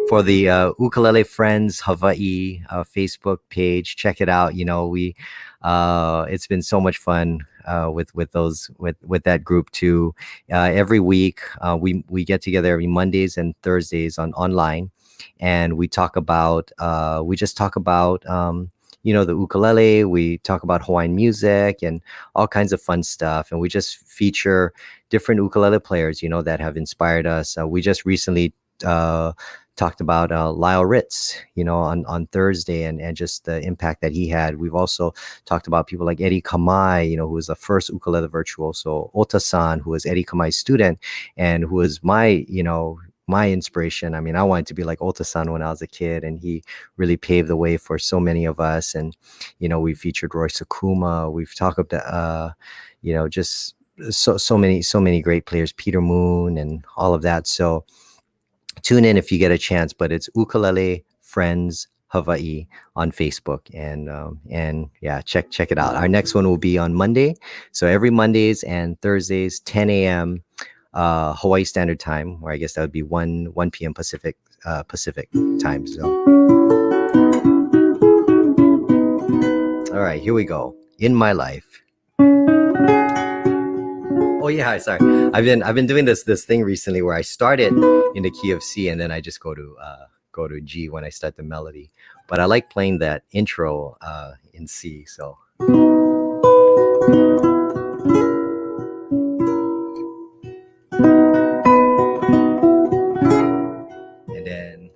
for the Ukulele Friends Hawaii Facebook page. Check it out. You know, it's been so much fun with that group too. Every week we get together every Mondays and Thursdays online, and we talk about you know, the ukulele. We talk about Hawaiian music and all kinds of fun stuff, and we just feature different ukulele players, you know, that have inspired us. We just recently talked about Lyle Ritz, you know, on Thursday, and just the impact that he had. We've also talked about people like Eddie Kamai, you know, who was the first ukulele virtuoso, Ota-san, who was Eddie Kamai's student and who was my inspiration. I mean, I wanted to be like Ota-san when I was a kid, and he really paved the way for so many of us. And, you know, we featured Roy Sakuma. We've talked about, you know, just so many great players, Peter Moon and all of that. So tune in if you get a chance, but it's Ukulele Friends Hawaii on Facebook, and yeah, check it out. Our next one will be on Monday. So every Mondays and Thursdays, 10 a.m. Hawaii Standard Time, or I guess that would be 1 p.m. Pacific time. So all right, here we go. In My Life. Oh yeah, sorry. I've been doing this thing recently where I started in the key of C, and then I just go to G when I start the melody. But I like playing that intro in C. So and then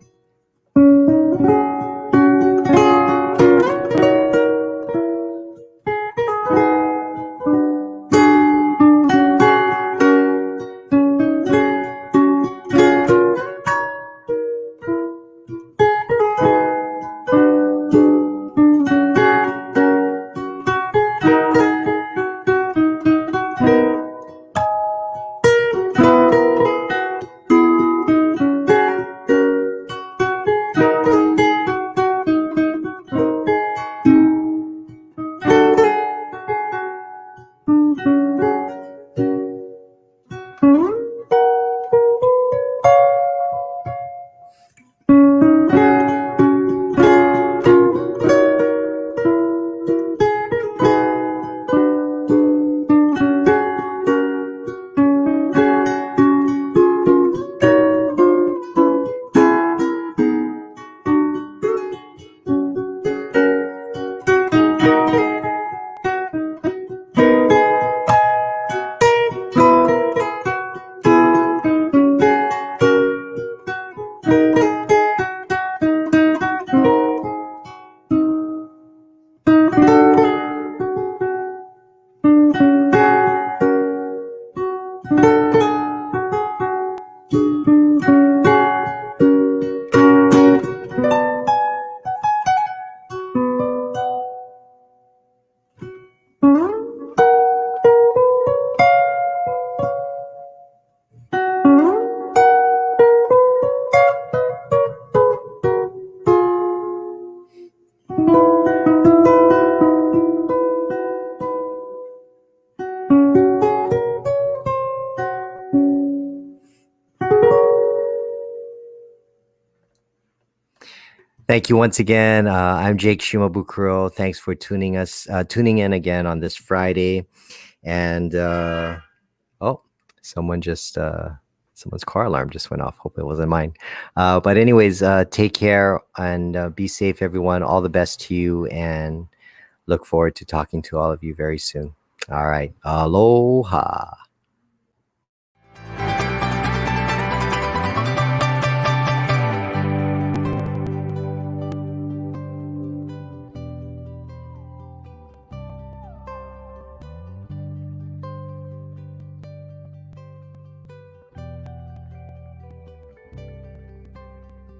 Thank you once again. I'm Jake Shimabukuro. Thanks for tuning in again on this Friday. And oh, someone just someone's car alarm just went off. Hope it wasn't mine. But anyways, take care and be safe, everyone. All the best to you, and look forward to talking to all of you very soon. All right, aloha.